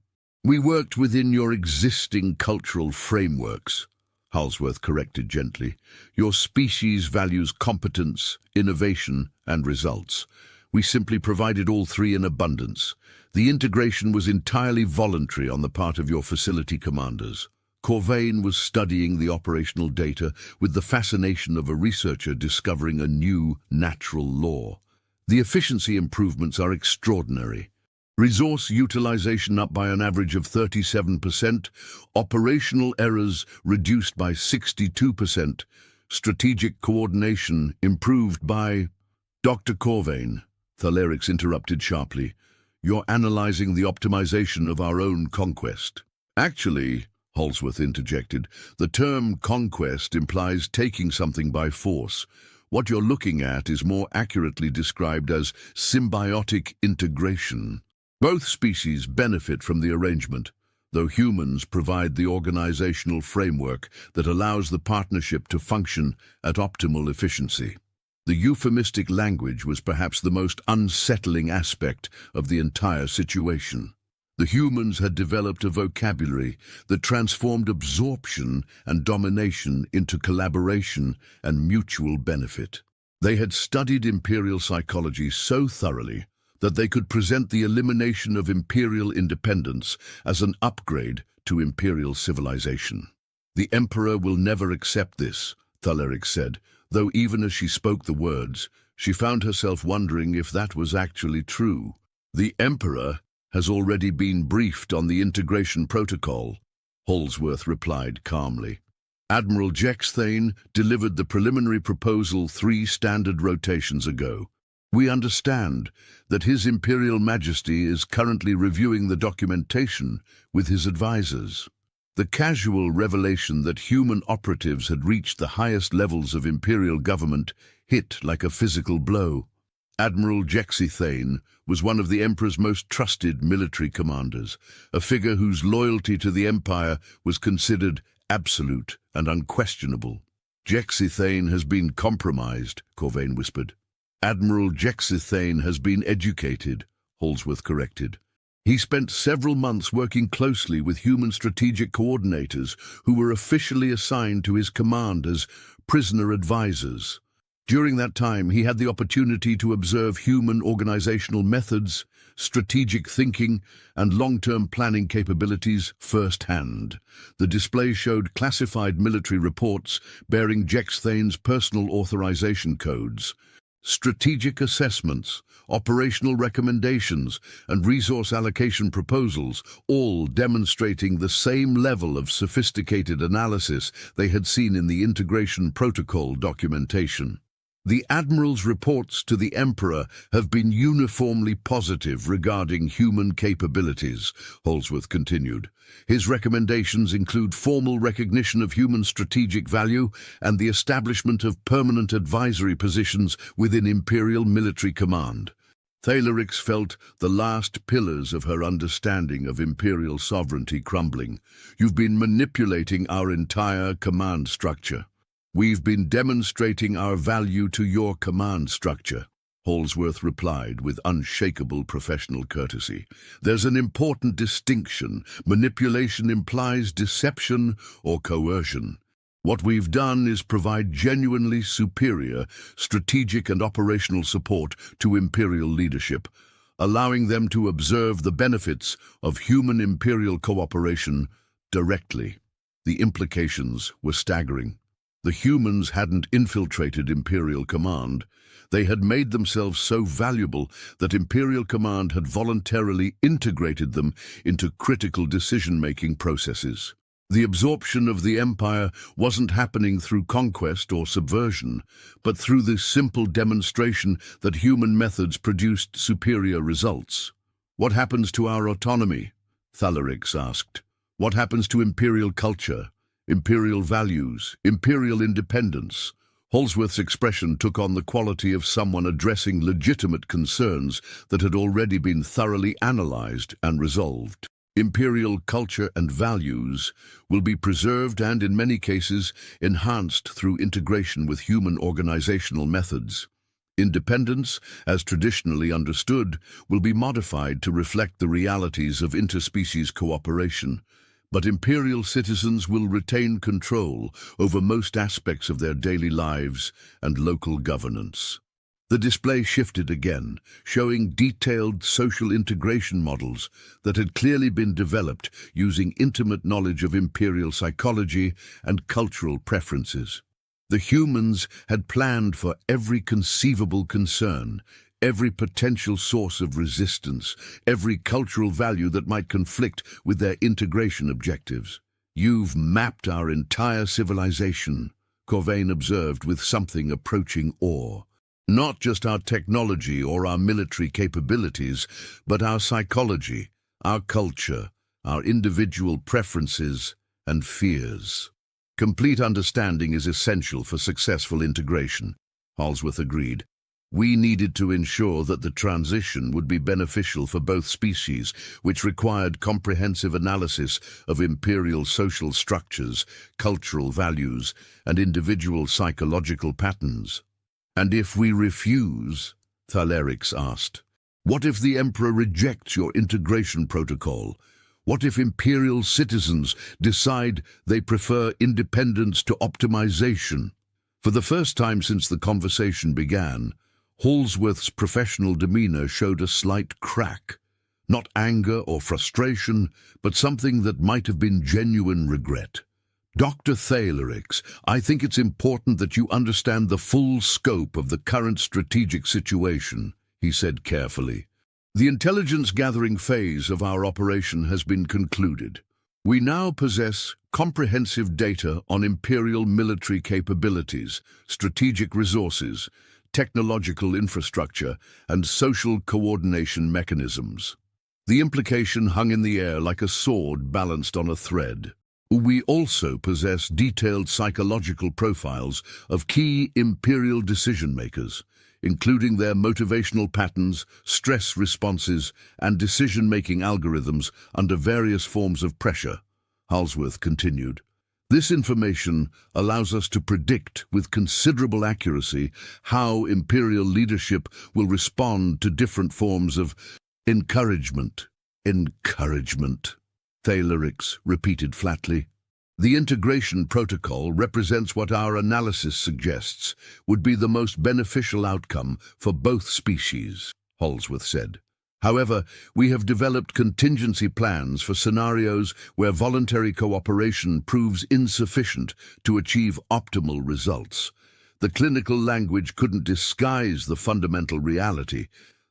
We worked within your existing cultural frameworks, Halsworth corrected gently. Your species values competence, innovation, and results. We simply provided all three in abundance. The integration was entirely voluntary on the part of your facility commanders. Corvain was studying the operational data with the fascination of a researcher discovering a new natural law. The efficiency improvements are extraordinary. Resource utilization up by an average of 37%, operational errors reduced by 62%, strategic coordination improved by... Dr. Corvain, Thalerix interrupted sharply, you're analyzing the optimization of our own conquest. Actually, Halsworth interjected, the term conquest implies taking something by force. What you're looking at is more accurately described as symbiotic integration. Both species benefit from the arrangement, though humans provide the organizational framework that allows the partnership to function at optimal efficiency. The euphemistic language was perhaps the most unsettling aspect of the entire situation. The humans had developed a vocabulary that transformed absorption and domination into collaboration and mutual benefit. They had studied imperial psychology so thoroughly that they could present the elimination of imperial independence as an upgrade to imperial civilization. The Emperor will never accept this, Thalerix said, though even as she spoke the words, she found herself wondering if that was actually true. The Emperor has already been briefed on the integration protocol, Halsworth replied calmly. Admiral Jexthane delivered the preliminary proposal 3 standard rotations ago. We understand that His Imperial Majesty is currently reviewing the documentation with his advisors. The casual revelation that human operatives had reached the highest levels of imperial government hit like a physical blow. Admiral Jexthane was one of the Emperor's most trusted military commanders, a figure whose loyalty to the Empire was considered absolute and unquestionable. Jexthane has been compromised, Corvain whispered. Admiral Jexthane has been educated, Halsworth corrected. He spent several months working closely with human strategic coordinators who were officially assigned to his command as prisoner advisors. During that time, he had the opportunity to observe human organizational methods, strategic thinking, and long-term planning capabilities firsthand. The display showed classified military reports bearing Jexthane's personal authorization codes, strategic assessments, operational recommendations, and resource allocation proposals, all demonstrating the same level of sophisticated analysis they had seen in the integration protocol documentation. The Admiral's reports to the Emperor have been uniformly positive regarding human capabilities, Halsworth continued. His recommendations include formal recognition of human strategic value and the establishment of permanent advisory positions within Imperial Military Command. Thalerix felt the last pillars of her understanding of Imperial sovereignty crumbling. You've been manipulating our entire command structure. We've been demonstrating our value to your command structure. Holsworth replied with unshakable professional courtesy. There's an important distinction. Manipulation implies deception or coercion. What we've done is provide genuinely superior strategic and operational support to Imperial leadership, allowing them to observe the benefits of human Imperial cooperation directly. The implications were staggering. The humans hadn't infiltrated Imperial Command. They had made themselves so valuable that Imperial Command had voluntarily integrated them into critical decision-making processes. The absorption of the Empire wasn't happening through conquest or subversion, but through the simple demonstration that human methods produced superior results. What happens to our autonomy? Thalerix asked. What happens to Imperial culture, Imperial values, Imperial independence? Holsworth's expression took on the quality of someone addressing legitimate concerns that had already been thoroughly analyzed and resolved. Imperial culture and values will be preserved and, in many cases, enhanced through integration with human organizational methods. Independence, as traditionally understood, will be modified to reflect the realities of interspecies cooperation, but Imperial citizens will retain control over most aspects of their daily lives and local governance. The display shifted again, showing detailed social integration models that had clearly been developed using intimate knowledge of Imperial psychology and cultural preferences. The humans had planned for every conceivable concern, every potential source of resistance, every cultural value that might conflict with their integration objectives. You've mapped our entire civilization, Corvain observed with something approaching awe. Not just our technology or our military capabilities, but our psychology, our culture, our individual preferences and fears. Complete understanding is essential for successful integration, Holsworth agreed. We needed to ensure that the transition would be beneficial for both species, which required comprehensive analysis of Imperial social structures, cultural values, and individual psychological patterns. And if we refuse, Thalerix asked, what if the Emperor rejects your integration protocol? What if Imperial citizens decide they prefer independence to optimization? For the first time since the conversation began, Holsworth's professional demeanor showed a slight crack. Not anger or frustration, but something that might have been genuine regret. Dr. Thalerix, I think it's important that you understand the full scope of the current strategic situation, he said carefully. The intelligence-gathering phase of our operation has been concluded. We now possess comprehensive data on Imperial military capabilities, strategic resources, technological infrastructure, and social coordination mechanisms. The implication hung in the air like a sword balanced on a thread. We also possess detailed psychological profiles of key Imperial decision-makers, including their motivational patterns, stress responses, and decision-making algorithms under various forms of pressure, Holsworth continued. This information allows us to predict with considerable accuracy how Imperial leadership will respond to different forms of encouragement. Encouragement, Thalerix repeated flatly. The integration protocol represents what our analysis suggests would be the most beneficial outcome for both species, Holsworth said. However, we have developed contingency plans for scenarios where voluntary cooperation proves insufficient to achieve optimal results. The clinical language couldn't disguise the fundamental reality.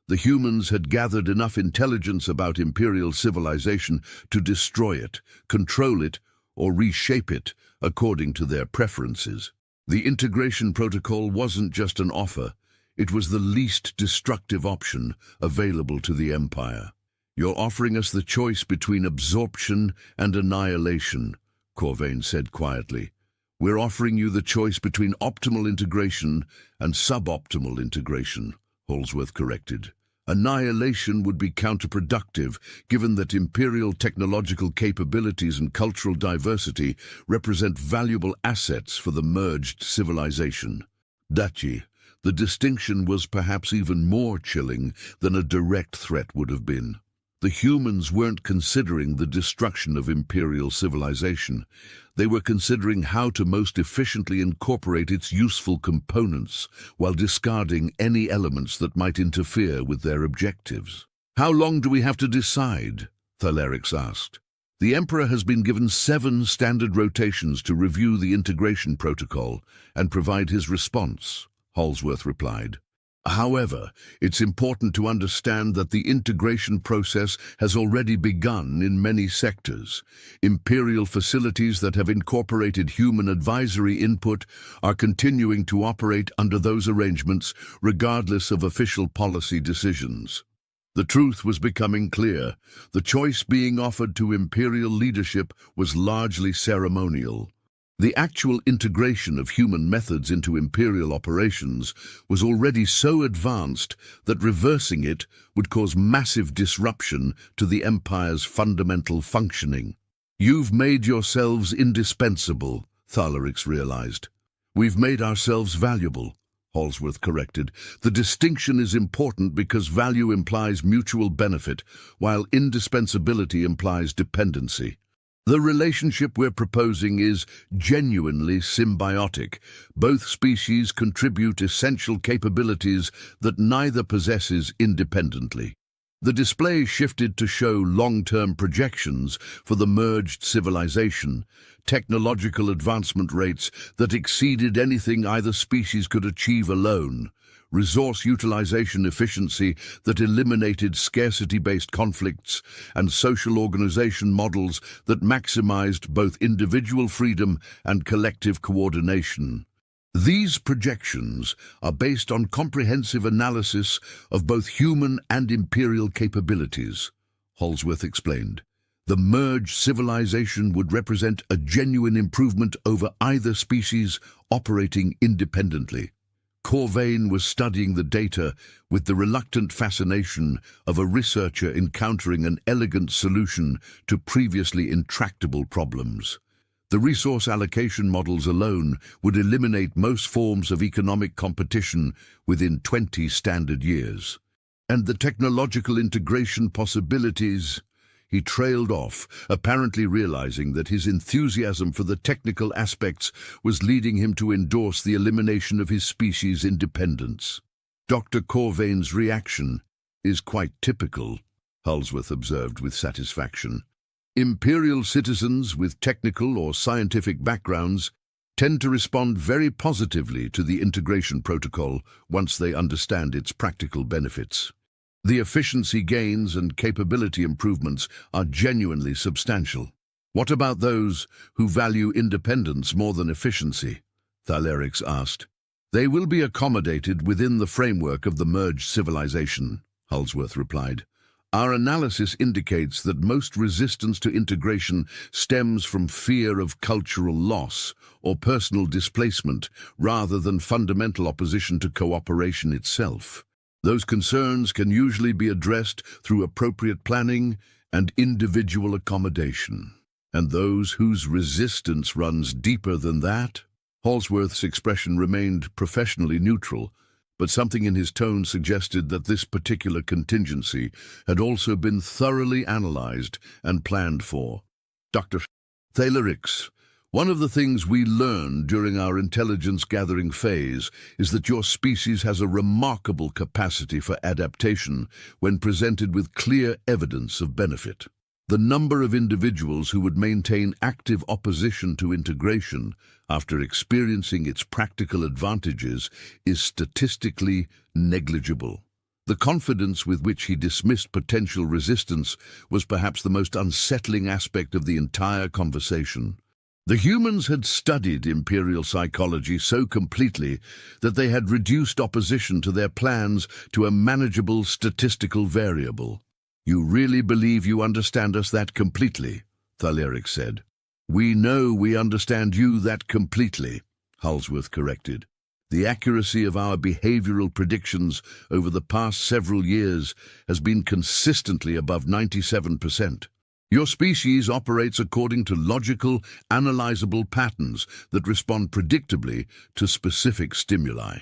The humans had gathered enough intelligence about Imperial civilization to destroy it, control it, or reshape it according to their preferences. The integration protocol wasn't just an offer, it was the least destructive option available to the Empire. You're offering us the choice between absorption and annihilation, Corvain said quietly. We're offering you the choice between optimal integration and suboptimal integration, Holsworth corrected. Annihilation would be counterproductive, given that Imperial technological capabilities and cultural diversity represent valuable assets for the merged civilization. Dachi, The distinction was perhaps even more chilling than a direct threat would have been. The humans weren't considering the destruction of imperial civilization. They were considering how to most efficiently incorporate its useful components while discarding any elements that might interfere with their objectives. "How long do we have to decide?" Thalerix asked. "The Emperor has been given 7 standard rotations to review the integration protocol and provide his response," Holsworth replied. "However, it's important to understand that the integration process has already begun in many sectors. Imperial facilities that have incorporated human advisory input are continuing to operate under those arrangements, regardless of official policy decisions." The truth was becoming clear. The choice being offered to imperial leadership was largely ceremonial. The actual integration of human methods into imperial operations was already so advanced that reversing it would cause massive disruption to the Empire's fundamental functioning. "You've made yourselves indispensable," Thalerix realized. "We've made ourselves valuable," Holsworth corrected. "The distinction is important because value implies mutual benefit, while indispensability implies dependency. The relationship we're proposing is genuinely symbiotic. Both species contribute essential capabilities that neither possesses independently." The display shifted to show long-term projections for the merged civilization, technological advancement rates that exceeded anything either species could achieve alone, resource utilization efficiency that eliminated scarcity-based conflicts, and social organization models that maximized both individual freedom and collective coordination. These projections are based on comprehensive analysis of both human and imperial capabilities, Holsworth explained. The merged civilization would represent a genuine improvement over either species operating independently. Corvain was studying the data with the reluctant fascination of a researcher encountering an elegant solution to previously intractable problems. The resource allocation models alone would eliminate most forms of economic competition within 20 standard years. And the technological integration possibilities... He trailed off, apparently realizing that his enthusiasm for the technical aspects was leading him to endorse the elimination of his species' independence. Dr. Corvain's reaction is quite typical, Holsworth observed with satisfaction. Imperial citizens with technical or scientific backgrounds tend to respond very positively to the integration protocol once they understand its practical benefits. The efficiency gains and capability improvements are genuinely substantial. What about those who value independence more than efficiency? Thalerix asked. They will be accommodated within the framework of the merged civilization, Holsworth replied. Our analysis indicates that most resistance to integration stems from fear of cultural loss or personal displacement rather than fundamental opposition to cooperation itself. Those concerns can usually be addressed through appropriate planning and individual accommodation. And those whose resistance runs deeper than that? Holsworth's expression remained professionally neutral, but something in his tone suggested that this particular contingency had also been thoroughly analyzed and planned for. Dr. Thalerix, one of the things we learned during our intelligence-gathering phase is that your species has a remarkable capacity for adaptation when presented with clear evidence of benefit. The number of individuals who would maintain active opposition to integration after experiencing its practical advantages is statistically negligible. The confidence with which he dismissed potential resistance was perhaps the most unsettling aspect of the entire conversation. The humans had studied imperial psychology so completely that they had reduced opposition to their plans to a manageable statistical variable. "You really believe you understand us that completely?" Thalerix said. "We know we understand you that completely," Holsworth corrected. "The accuracy of our behavioral predictions over the past several years has been consistently above 97%. Your species operates according to logical, analyzable patterns that respond predictably to specific stimuli."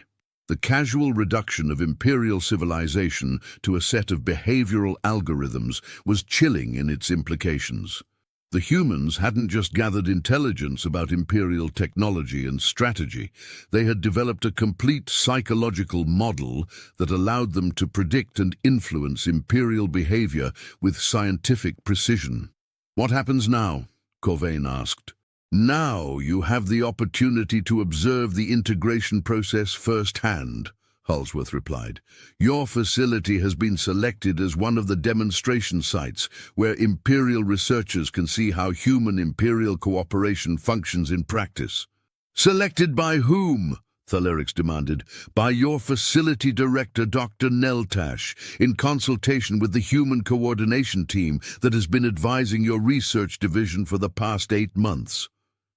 The casual reduction of imperial civilization to a set of behavioral algorithms was chilling in its implications. The humans hadn't just gathered intelligence about imperial technology and strategy, they had developed a complete psychological model that allowed them to predict and influence imperial behavior with scientific precision. "What happens now?" Corvain asked. "Now you have the opportunity to observe the integration process firsthand," Halsworth replied. "Your facility has been selected as one of the demonstration sites where Imperial researchers can see how human-Imperial cooperation functions in practice." "Selected by whom?" Thalerix demanded. "By your facility director, Dr. Neltash, in consultation with the human coordination team that has been advising your research division for the past 8 months.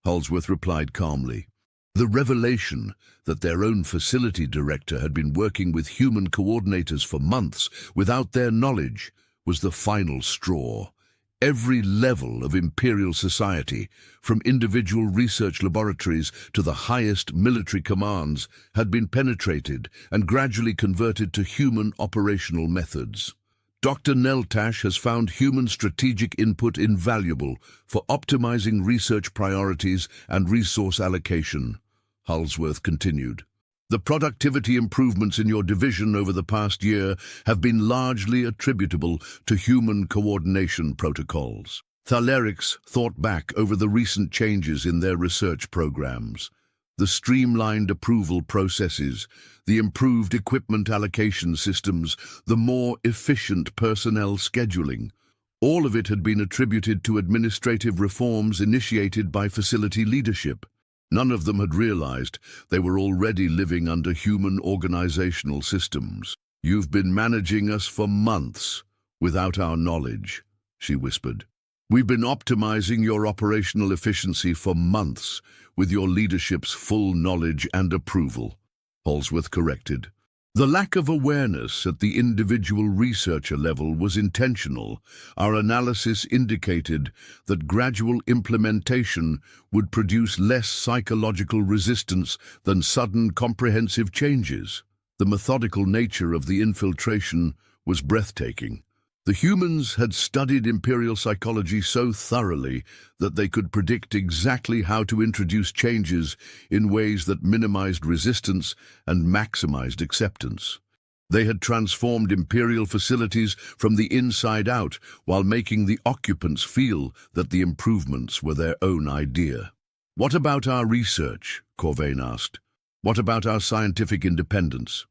Halsworth replied calmly. The revelation that their own facility director had been working with human coordinators for months without their knowledge was the final straw. Every level of Imperial society, from individual research laboratories to the highest military commands, had been penetrated and gradually converted to human operational methods. Dr. Neltash has found human strategic input invaluable for optimizing research priorities and resource allocation, Halsworth continued. The productivity improvements in your division over the past year have been largely attributable to human coordination protocols. Thalerix thought back over the recent changes in their research programs. The streamlined approval processes, the improved equipment allocation systems, the more efficient personnel scheduling. All of it had been attributed to administrative reforms initiated by facility leadership. None of them had realized they were already living under human organizational systems. You've been managing us for months without our knowledge, she whispered. We've been optimizing your operational efficiency for months with your leadership's full knowledge and approval, Halsworth corrected. The lack of awareness at the individual researcher level was intentional. Our analysis indicated that gradual implementation would produce less psychological resistance than sudden comprehensive changes. The methodical nature of the infiltration was breathtaking. The humans had studied Imperial psychology so thoroughly that they could predict exactly how to introduce changes in ways that minimized resistance and maximized acceptance. They had transformed Imperial facilities from the inside out while making the occupants feel that the improvements were their own idea. What about our research? Corvain asked. What about our scientific independence?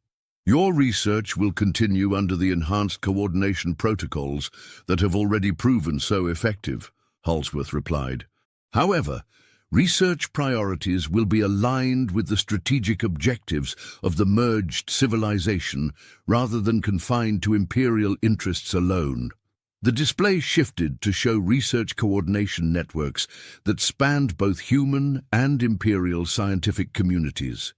Your research will continue under the enhanced coordination protocols that have already proven so effective, Halsworth replied. However, research priorities will be aligned with the strategic objectives of the merged civilization rather than confined to Imperial interests alone. The display shifted to show research coordination networks that spanned both human and Imperial scientific communities.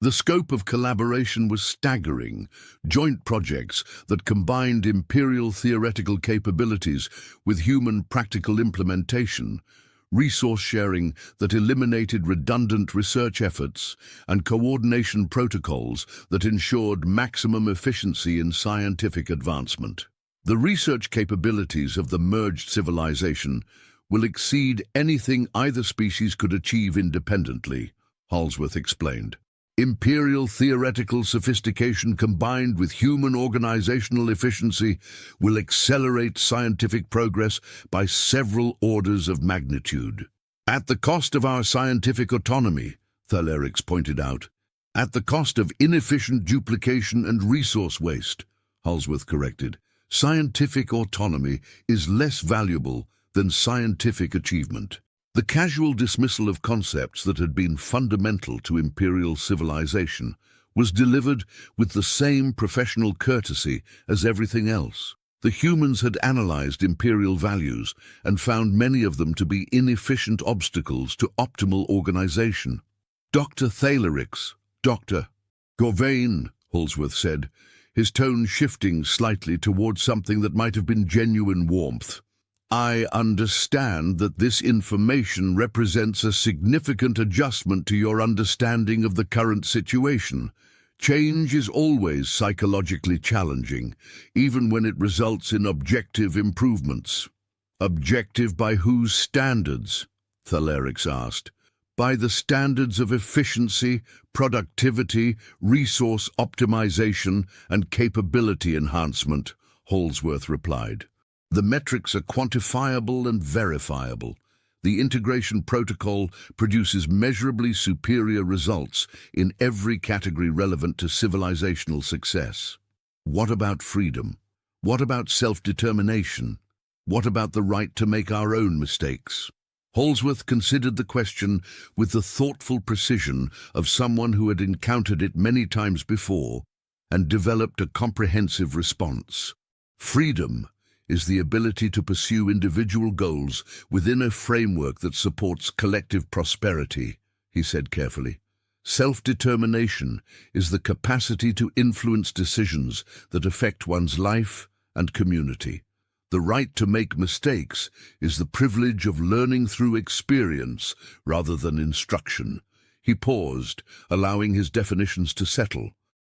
The scope of collaboration was staggering, joint projects that combined Imperial theoretical capabilities with human practical implementation, resource sharing that eliminated redundant research efforts, and coordination protocols that ensured maximum efficiency in scientific advancement. The research capabilities of the merged civilization will exceed anything either species could achieve independently, Halsworth explained. Imperial theoretical sophistication combined with human organizational efficiency will accelerate scientific progress by several orders of magnitude. At the cost of our scientific autonomy, Thalerix pointed out. At the cost of inefficient duplication and resource waste, Halsworth corrected. Scientific autonomy is less valuable than scientific achievement. The casual dismissal of concepts that had been fundamental to Imperial civilization was delivered with the same professional courtesy as everything else. The humans had analyzed Imperial values and found many of them to be inefficient obstacles to optimal organization. Dr. Thalerix, Dr. Corvain, Halsworth said, his tone shifting slightly towards something that might have been genuine warmth. I understand that this information represents a significant adjustment to your understanding of the current situation. Change is always psychologically challenging, even when it results in objective improvements. Objective by whose standards? Thalerix asked. By the standards of efficiency, productivity, resource optimization, and capability enhancement, Holsworth replied. The metrics are quantifiable and verifiable. The integration protocol produces measurably superior results in every category relevant to civilizational success. What about freedom? What about self-determination? What about the right to make our own mistakes? Holsworth considered the question with the thoughtful precision of someone who had encountered it many times before and developed a comprehensive response. Freedom is the ability to pursue individual goals within a framework that supports collective prosperity, he said carefully. Self-determination is the capacity to influence decisions that affect one's life and community. The right to make mistakes is the privilege of learning through experience rather than instruction. He paused, allowing his definitions to settle.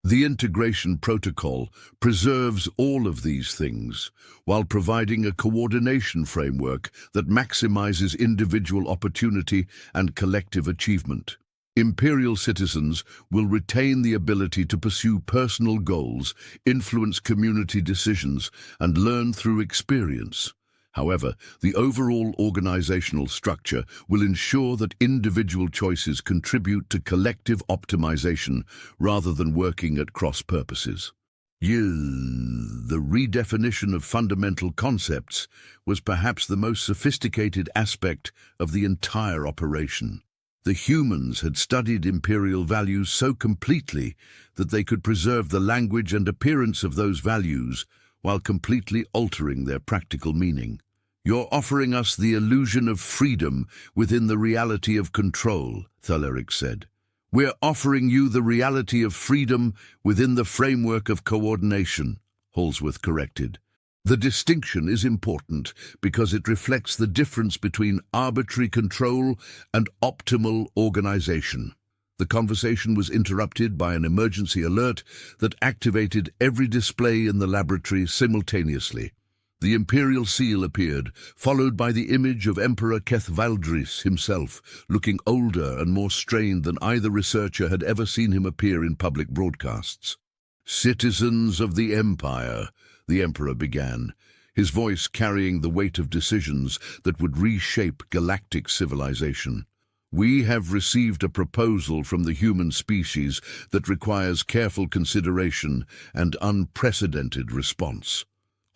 The integration protocol preserves all of these things while providing a coordination framework that maximizes individual opportunity and collective achievement. Imperial citizens will retain the ability to pursue personal goals, influence community decisions, and learn through experience. However, the overall organizational structure will ensure that individual choices contribute to collective optimization rather than working at cross purposes. The redefinition of fundamental concepts was perhaps the most sophisticated aspect of the entire operation. The humans had studied imperial values so completely that they could preserve the language and appearance of those values while completely altering their practical meaning. You're offering us the illusion of freedom within the reality of control, Thalerix said. We're offering you the reality of freedom within the framework of coordination, Holsworth corrected. The distinction is important because it reflects the difference between arbitrary control and optimal organization. The conversation was interrupted by an emergency alert that activated every display in the laboratory simultaneously. The imperial seal appeared, followed by the image of Emperor Kethvaldris himself, looking older and more strained than either researcher had ever seen him appear in public broadcasts. "Citizens of the Empire," the Emperor began, his voice carrying the weight of decisions that would reshape galactic civilization. "We have received a proposal from the human species that requires careful consideration and unprecedented response."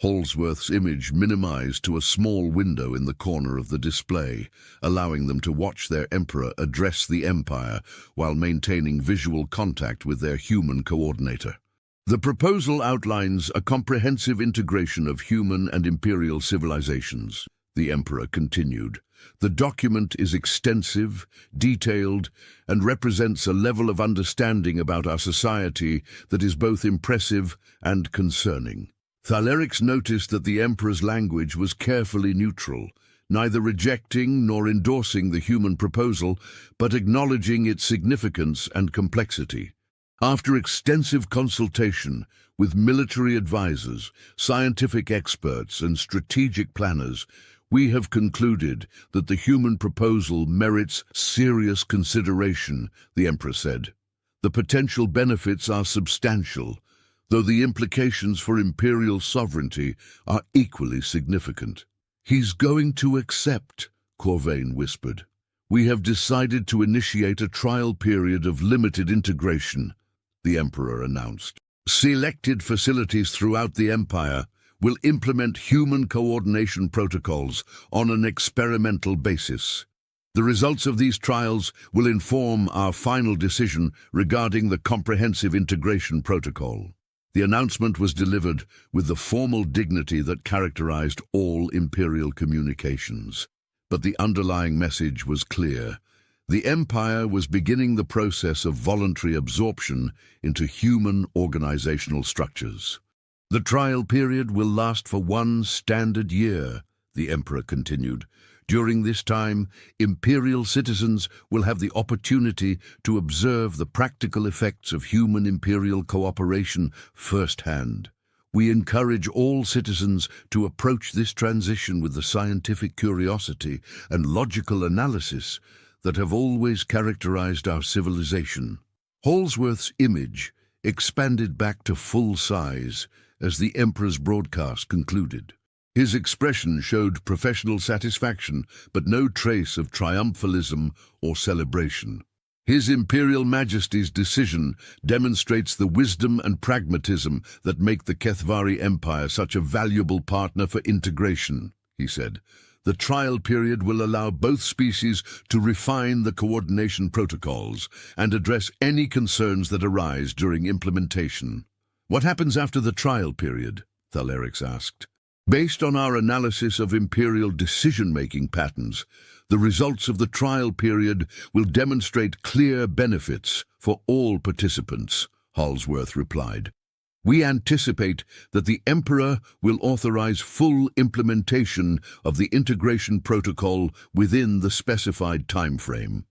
Holsworth's image minimized to a small window in the corner of the display, allowing them to watch their Emperor address the Empire while maintaining visual contact with their human coordinator. The proposal outlines a comprehensive integration of human and imperial civilizations, the Emperor continued. The document is extensive, detailed, and represents a level of understanding about our society that is both impressive and concerning. Thalerix noticed that the Emperor's language was carefully neutral, neither rejecting nor endorsing the human proposal, but acknowledging its significance and complexity. After extensive consultation with military advisors, scientific experts, and strategic planners, we have concluded that the human proposal merits serious consideration, the Emperor said. The potential benefits are substantial, though the implications for imperial sovereignty are equally significant. "He's going to accept," Corvain whispered. "We have decided to initiate a trial period of limited integration," the Emperor announced. "Selected facilities throughout the Empire will implement human coordination protocols on an experimental basis. The results of these trials will inform our final decision regarding the comprehensive integration protocol." The announcement was delivered with the formal dignity that characterized all imperial communications. But the underlying message was clear. The Empire was beginning the process of voluntary absorption into human organizational structures. "The trial period will last for 1 standard year," the Emperor continued. During this time, Imperial citizens will have the opportunity to observe the practical effects of human-Imperial cooperation firsthand. We encourage all citizens to approach this transition with the scientific curiosity and logical analysis that have always characterized our civilization. Holsworth's image expanded back to full size as the Emperor's broadcast concluded. His expression showed professional satisfaction, but no trace of triumphalism or celebration. His Imperial Majesty's decision demonstrates the wisdom and pragmatism that make the Kethvari Empire such a valuable partner for integration, he said. The trial period will allow both species to refine the coordination protocols and address any concerns that arise during implementation. What happens after the trial period? Thalerix asked. Based on our analysis of Imperial decision-making patterns, the results of the trial period will demonstrate clear benefits for all participants, Holsworth replied. We anticipate that the Emperor will authorize full implementation of the integration protocol within the specified timeframe.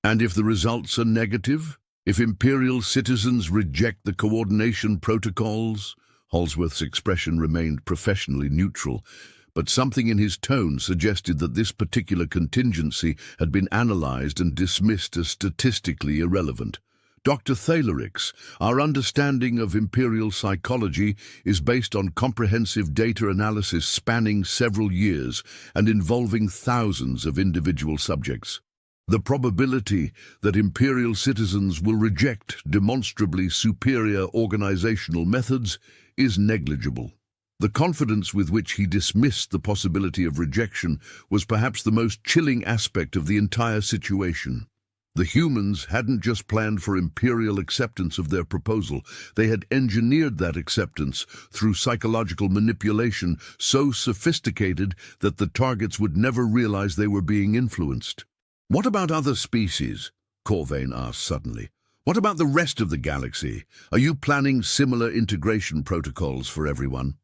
And if the results are negative, if Imperial citizens reject the coordination protocols, Holsworth's expression remained professionally neutral, but something in his tone suggested that this particular contingency had been analyzed and dismissed as statistically irrelevant. Dr. Thalerix, our understanding of Imperial psychology is based on comprehensive data analysis spanning several years and involving thousands of individual subjects. The probability that Imperial citizens will reject demonstrably superior organizational methods is negligible. The confidence with which he dismissed the possibility of rejection was perhaps the most chilling aspect of the entire situation. The humans hadn't just planned for Imperial acceptance of their proposal, they had engineered that acceptance through psychological manipulation so sophisticated that the targets would never realize they were being influenced. What about other species? Corvain asked suddenly. What about the rest of the galaxy? Are you planning similar integration protocols for everyone?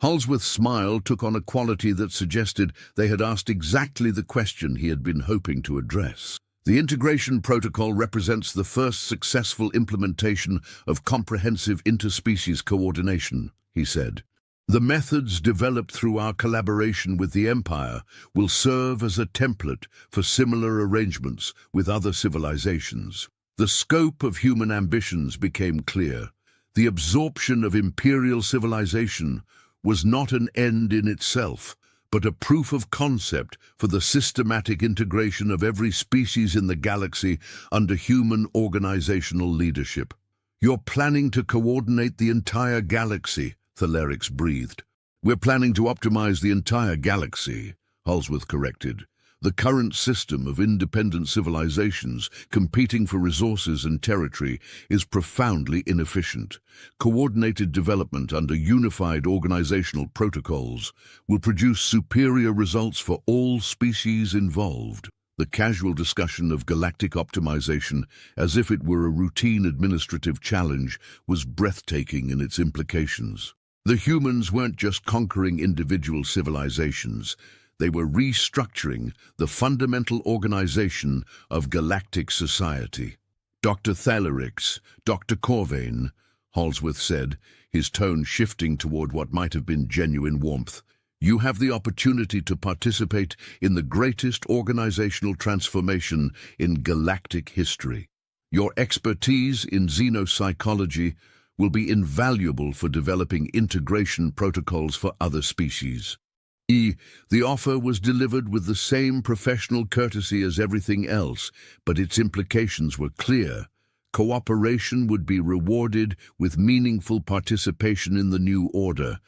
Holsworth's smile took on a quality that suggested they had asked exactly the question he had been hoping to address. The integration protocol represents the first successful implementation of comprehensive interspecies coordination, he said. The methods developed through our collaboration with the Empire will serve as a template for similar arrangements with other civilizations. The scope of human ambitions became clear. The absorption of Imperial civilization was not an end in itself, but a proof of concept for the systematic integration of every species in the galaxy under human organizational leadership. You're planning to coordinate the entire galaxy, Thalerix breathed. We're planning to optimize the entire galaxy, Holsworth corrected. The current system of independent civilizations competing for resources and territory is profoundly inefficient. Coordinated development under unified organizational protocols will produce superior results for all species involved. The casual discussion of galactic optimization, as if it were a routine administrative challenge, was breathtaking in its implications. The humans weren't just conquering individual civilizations. They were restructuring the fundamental organization of galactic society. Dr. Thalerix, Dr. Corvain, Holsworth said, his tone shifting toward what might have been genuine warmth. You have the opportunity to participate in the greatest organizational transformation in galactic history. Your expertise in xenopsychology will be invaluable for developing integration protocols for other species. The offer was delivered with the same professional courtesy as everything else, but its implications were clear. Cooperation would be rewarded with meaningful participation in the new order,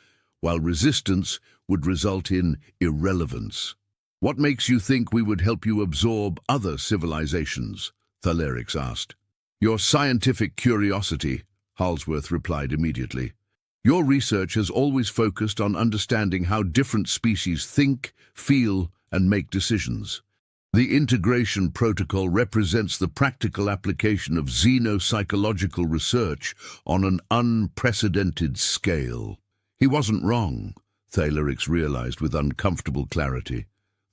while resistance would result in irrelevance. What makes you think we would help you absorb other civilizations? Thalerix asked. Your scientific curiosity, Holsworth replied immediately. Your research has always focused on understanding how different species think, feel, and make decisions. The integration protocol represents the practical application of xenopsychological research on an unprecedented scale. He wasn't wrong, Thalerix realized with uncomfortable clarity.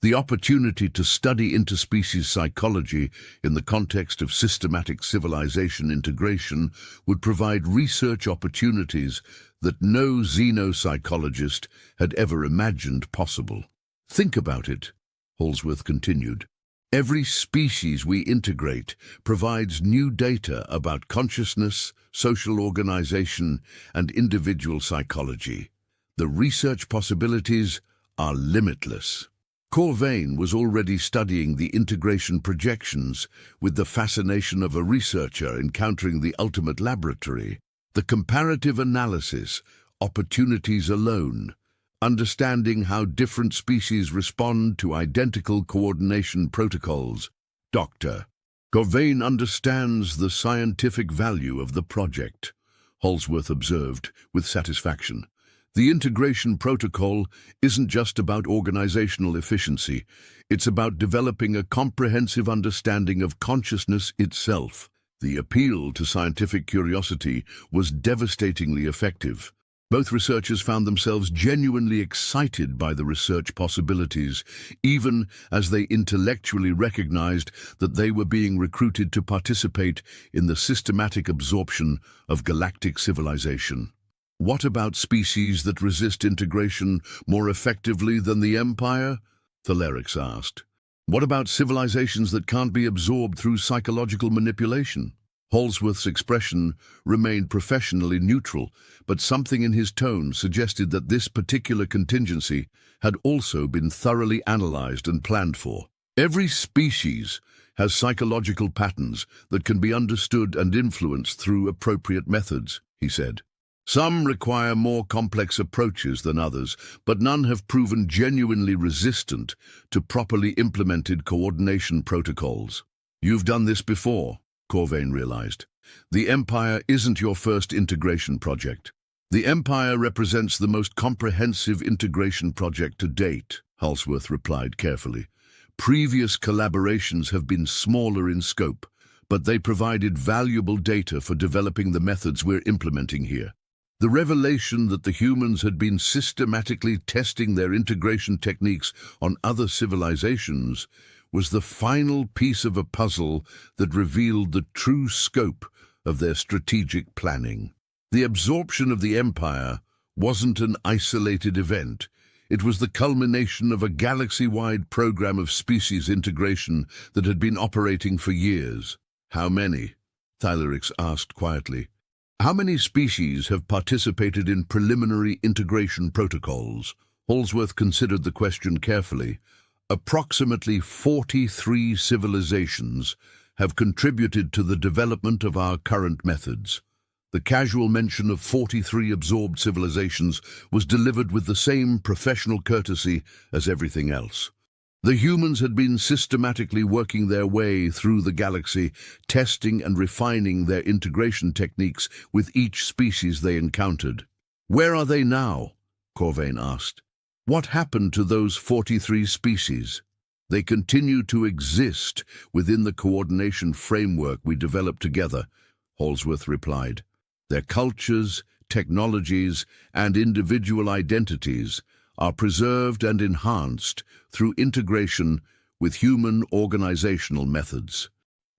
The opportunity to study interspecies psychology in the context of systematic civilization integration would provide research opportunities that no xenopsychologist had ever imagined possible. Think about it, Holsworth continued. Every species we integrate provides new data about consciousness, social organization, and individual psychology. The research possibilities are limitless. Corvain was already studying the integration projections with the fascination of a researcher encountering the ultimate laboratory. The comparative analysis, opportunities alone, understanding how different species respond to identical coordination protocols. Dr. Corvain understands the scientific value of the project, Holsworth observed with satisfaction. The integration protocol isn't just about organizational efficiency, it's about developing a comprehensive understanding of consciousness itself. The appeal to scientific curiosity was devastatingly effective. Both researchers found themselves genuinely excited by the research possibilities, even as they intellectually recognized that they were being recruited to participate in the systematic absorption of galactic civilization. What about species that resist integration more effectively than the Empire? Thalerix asked. What about civilizations that can't be absorbed through psychological manipulation? Holsworth's expression remained professionally neutral, but something in his tone suggested that this particular contingency had also been thoroughly analyzed and planned for. Every species has psychological patterns that can be understood and influenced through appropriate methods, he said. Some require more complex approaches than others, but none have proven genuinely resistant to properly implemented coordination protocols. You've done this before, Corvain realized. The Empire isn't your first integration project. The Empire represents the most comprehensive integration project to date, Holsworth replied carefully. Previous collaborations have been smaller in scope, but they provided valuable data for developing the methods we're implementing here. The revelation that the humans had been systematically testing their integration techniques on other civilizations was the final piece of a puzzle that revealed the true scope of their strategic planning. The absorption of the Empire wasn't an isolated event. It was the culmination of a galaxy-wide program of species integration that had been operating for years. How many? Thalerix asked quietly. How many species have participated in preliminary integration protocols? Holsworth considered the question carefully. Approximately 43 civilizations have contributed to the development of our current methods. The casual mention of 43 absorbed civilizations was delivered with the same professional courtesy as everything else. The humans had been systematically working their way through the galaxy, testing and refining their integration techniques with each species they encountered. Where are they now? Corvain asked. What happened to those 43 species? They continue to exist within the coordination framework we developed together, Holsworth replied. Their cultures, technologies, and individual identities are preserved and enhanced through integration with human organizational methods.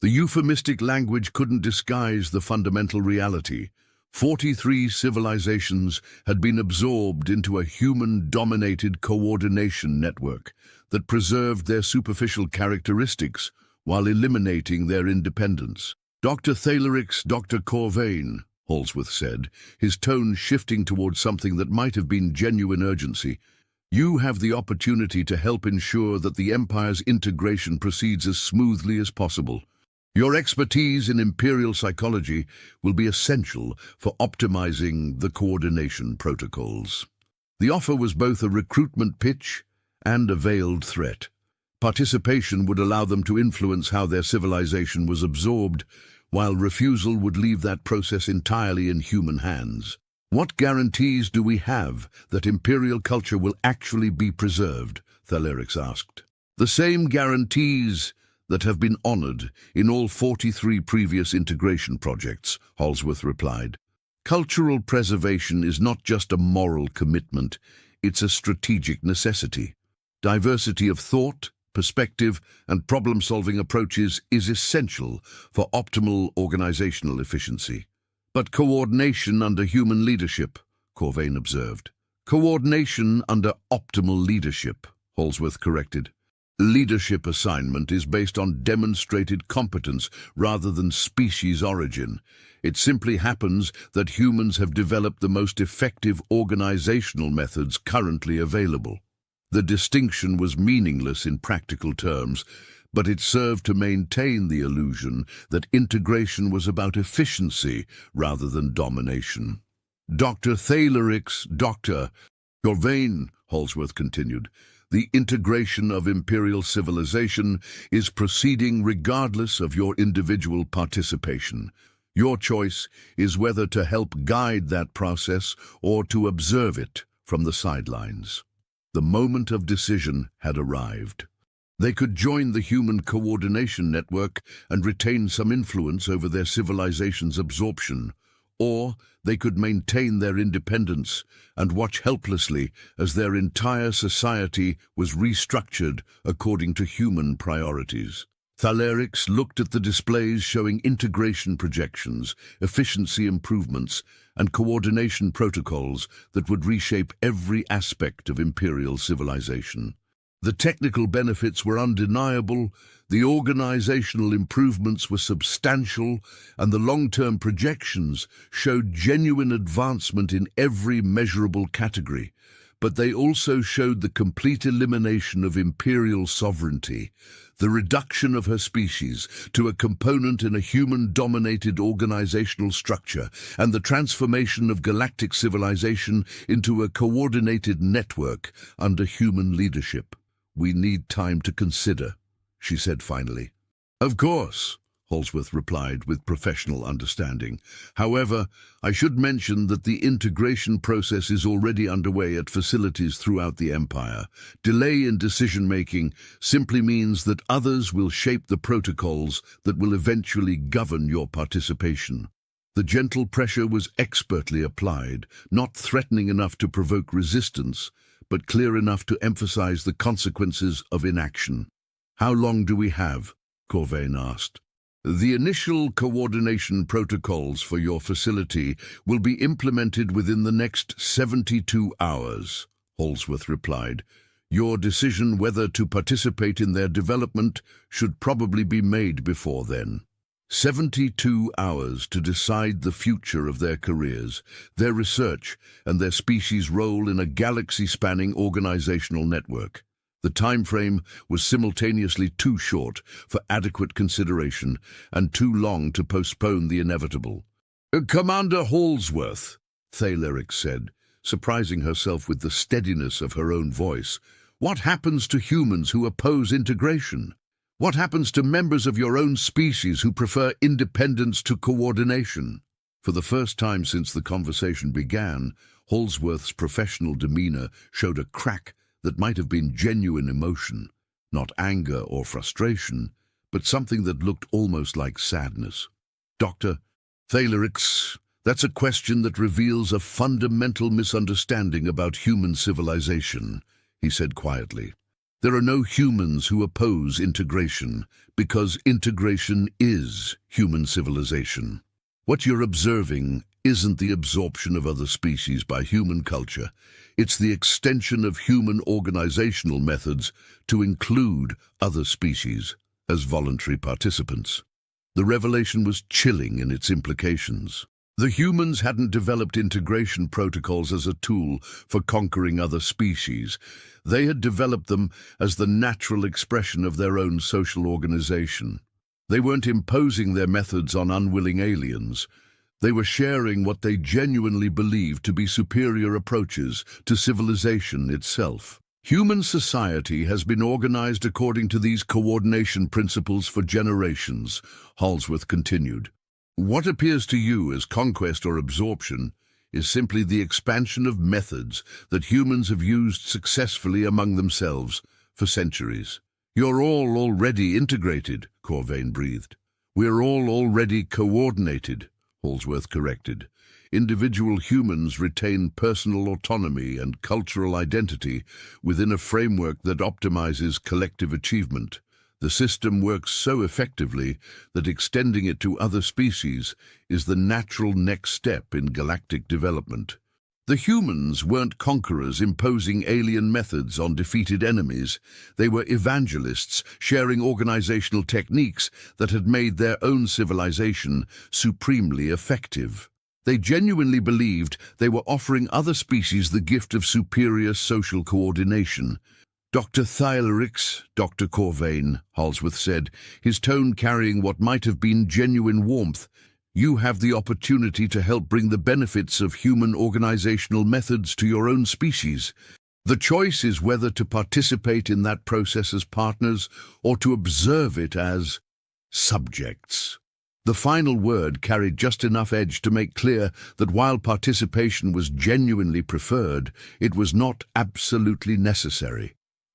The euphemistic language couldn't disguise the fundamental reality. 43 civilizations had been absorbed into a human-dominated coordination network that preserved their superficial characteristics while eliminating their independence. Dr. Thalerix, Dr. Corvain, Holsworth said, his tone shifting towards something that might have been genuine urgency. You have the opportunity to help ensure that the Empire's integration proceeds as smoothly as possible. Your expertise in imperial psychology will be essential for optimizing the coordination protocols. The offer was both a recruitment pitch and a veiled threat. Participation would allow them to influence how their civilization was absorbed, while refusal would leave that process entirely in human hands. What guarantees do we have that imperial culture will actually be preserved? Thalerix asked. The same guarantees that have been honored in all 43 previous integration projects, Holsworth replied. Cultural preservation is not just a moral commitment, it's a strategic necessity. Diversity of thought, perspective, and problem-solving approaches is essential for optimal organizational efficiency. But coordination under human leadership, Corvain observed. Coordination under optimal leadership, Holsworth corrected. Leadership assignment is based on demonstrated competence rather than species origin. It simply happens that humans have developed the most effective organizational methods currently available. The distinction was meaningless in practical terms, but it served to maintain the illusion that integration was about efficiency rather than domination. Dr. Dr. Corvain, Holsworth continued, the integration of imperial civilization is proceeding regardless of your individual participation. Your choice is whether to help guide that process or to observe it from the sidelines. The moment of decision had arrived. They could join the human coordination network and retain some influence over their civilization's absorption, or they could maintain their independence and watch helplessly as their entire society was restructured according to human priorities. Thalerix looked at the displays showing integration projections, efficiency improvements, and coordination protocols that would reshape every aspect of imperial civilization. The technical benefits were undeniable, the organizational improvements were substantial, and the long-term projections showed genuine advancement in every measurable category. But they also showed the complete elimination of imperial sovereignty, the reduction of her species to a component in a human-dominated organizational structure, and the transformation of galactic civilization into a coordinated network under human leadership. We need time to consider, she said finally. Of course, Holsworth replied with professional understanding. However, I should mention that the integration process is already underway at facilities throughout the Empire. Delay in decision-making simply means that others will shape the protocols that will eventually govern your participation. The gentle pressure was expertly applied, not threatening enough to provoke resistance, but clear enough to emphasize the consequences of inaction. How long do we have? Corvain asked. The initial coordination protocols for your facility will be implemented within the next 72 hours, Holsworth replied. Your decision whether to participate in their development should probably be made before then. 72 hours to decide the future of their careers, their research, and their species' role in a galaxy-spanning organizational network. The time frame was simultaneously too short for adequate consideration and too long to postpone the inevitable. Commander Holsworth, Thalerix said, surprising herself with the steadiness of her own voice. What happens to humans who oppose integration? What happens to members of your own species who prefer independence to coordination? For the first time since the conversation began, Holsworth's professional demeanor showed a crack that might have been genuine emotion, not anger or frustration, but something that looked almost like sadness. Dr. Thalerix, that's a question that reveals a fundamental misunderstanding about human civilization, he said quietly. There are no humans who oppose integration, because integration is human civilization. What you're observing isn't the absorption of other species by human culture. It's the extension of human organizational methods to include other species as voluntary participants. The revelation was chilling in its implications. The humans hadn't developed integration protocols as a tool for conquering other species. They had developed them as the natural expression of their own social organization. They weren't imposing their methods on unwilling aliens. They were sharing what they genuinely believed to be superior approaches to civilization itself. Human society has been organized according to these coordination principles for generations, Holsworth continued. What appears to you as conquest or absorption is simply the expansion of methods that humans have used successfully among themselves for centuries. You're all already integrated, Corvain breathed. We're all already coordinated, Holsworth corrected. Individual humans retain personal autonomy and cultural identity within a framework that optimizes collective achievement. The system works so effectively that extending it to other species is the natural next step in galactic development. The humans weren't conquerors imposing alien methods on defeated enemies. They were evangelists sharing organizational techniques that had made their own civilization supremely effective. They genuinely believed they were offering other species the gift of superior social coordination. "Dr. Thylerix, Dr. Corvain," Halsworth said, his tone carrying what might have been genuine warmth, "you have the opportunity to help bring the benefits of human organizational methods to your own species. The choice is whether to participate in that process as partners or to observe it as subjects." The final word carried just enough edge to make clear that while participation was genuinely preferred, it was not absolutely necessary.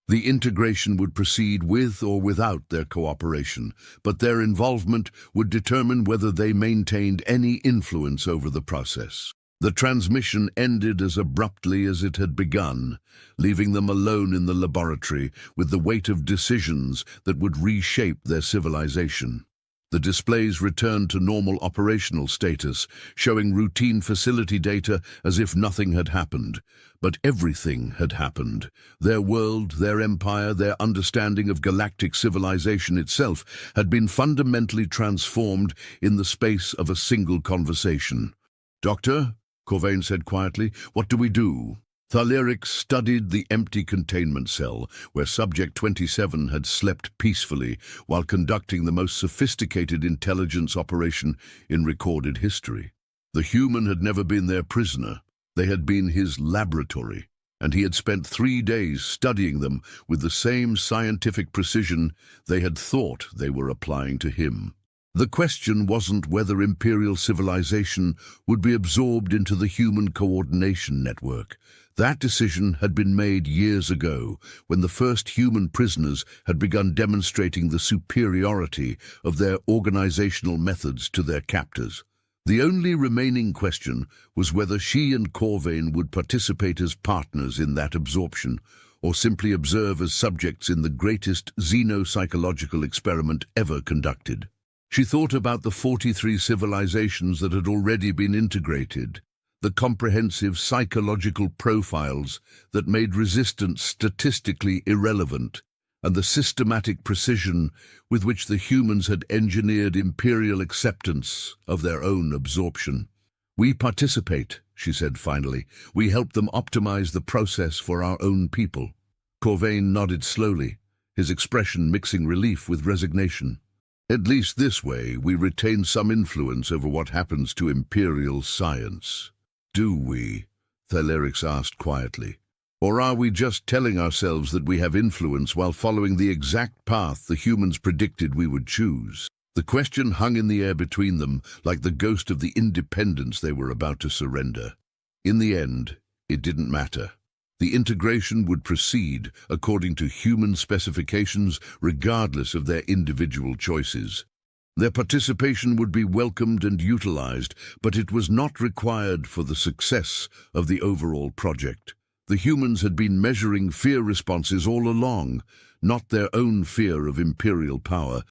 The integration would proceed with or without their cooperation, but their involvement would determine whether they maintained any influence over the process. The transmission ended as abruptly as it had begun, leaving them alone in the laboratory with the weight of decisions that would reshape their civilization. The displays returned to normal operational status, showing routine facility data as if nothing had happened. But everything had happened. Their world, their empire, their understanding of galactic civilization itself had been fundamentally transformed in the space of a single conversation. "Doctor," Corvain said quietly, "what do we do?" Thylerix studied the empty containment cell, where Subject 27 had slept peacefully while conducting the most sophisticated intelligence operation in recorded history. The human had never been their prisoner. They had been his laboratory, and he had spent 3 days studying them with the same scientific precision they had thought they were applying to him. The question wasn't whether Imperial civilization would be absorbed into the human coordination network. That decision had been made years ago, when the first human prisoners had begun demonstrating the superiority of their organizational methods to their captors. The only remaining question was whether she and Corvain would participate as partners in that absorption, or simply observe as subjects in the greatest xenopsychological experiment ever conducted. She thought about the 43 civilizations that had already been integrated, the comprehensive psychological profiles that made resistance statistically irrelevant, and the systematic precision with which the humans had engineered imperial acceptance of their own absorption. "We participate," she said finally. "We help them optimize the process for our own people." Corvain nodded slowly, his expression mixing relief with resignation. "At least this way we retain some influence over what happens to imperial science." "Do we?" Thylerix asked quietly. "Or are we just telling ourselves that we have influence while following the exact path the humans predicted we would choose?" The question hung in the air between them like the ghost of the independence they were about to surrender. In the end, it didn't matter. The integration would proceed according to human specifications regardless of their individual choices. Their participation would be welcomed and utilized, but it was not required for the success of the overall project. The humans had been measuring fear responses all along, not their own fear of imperial power,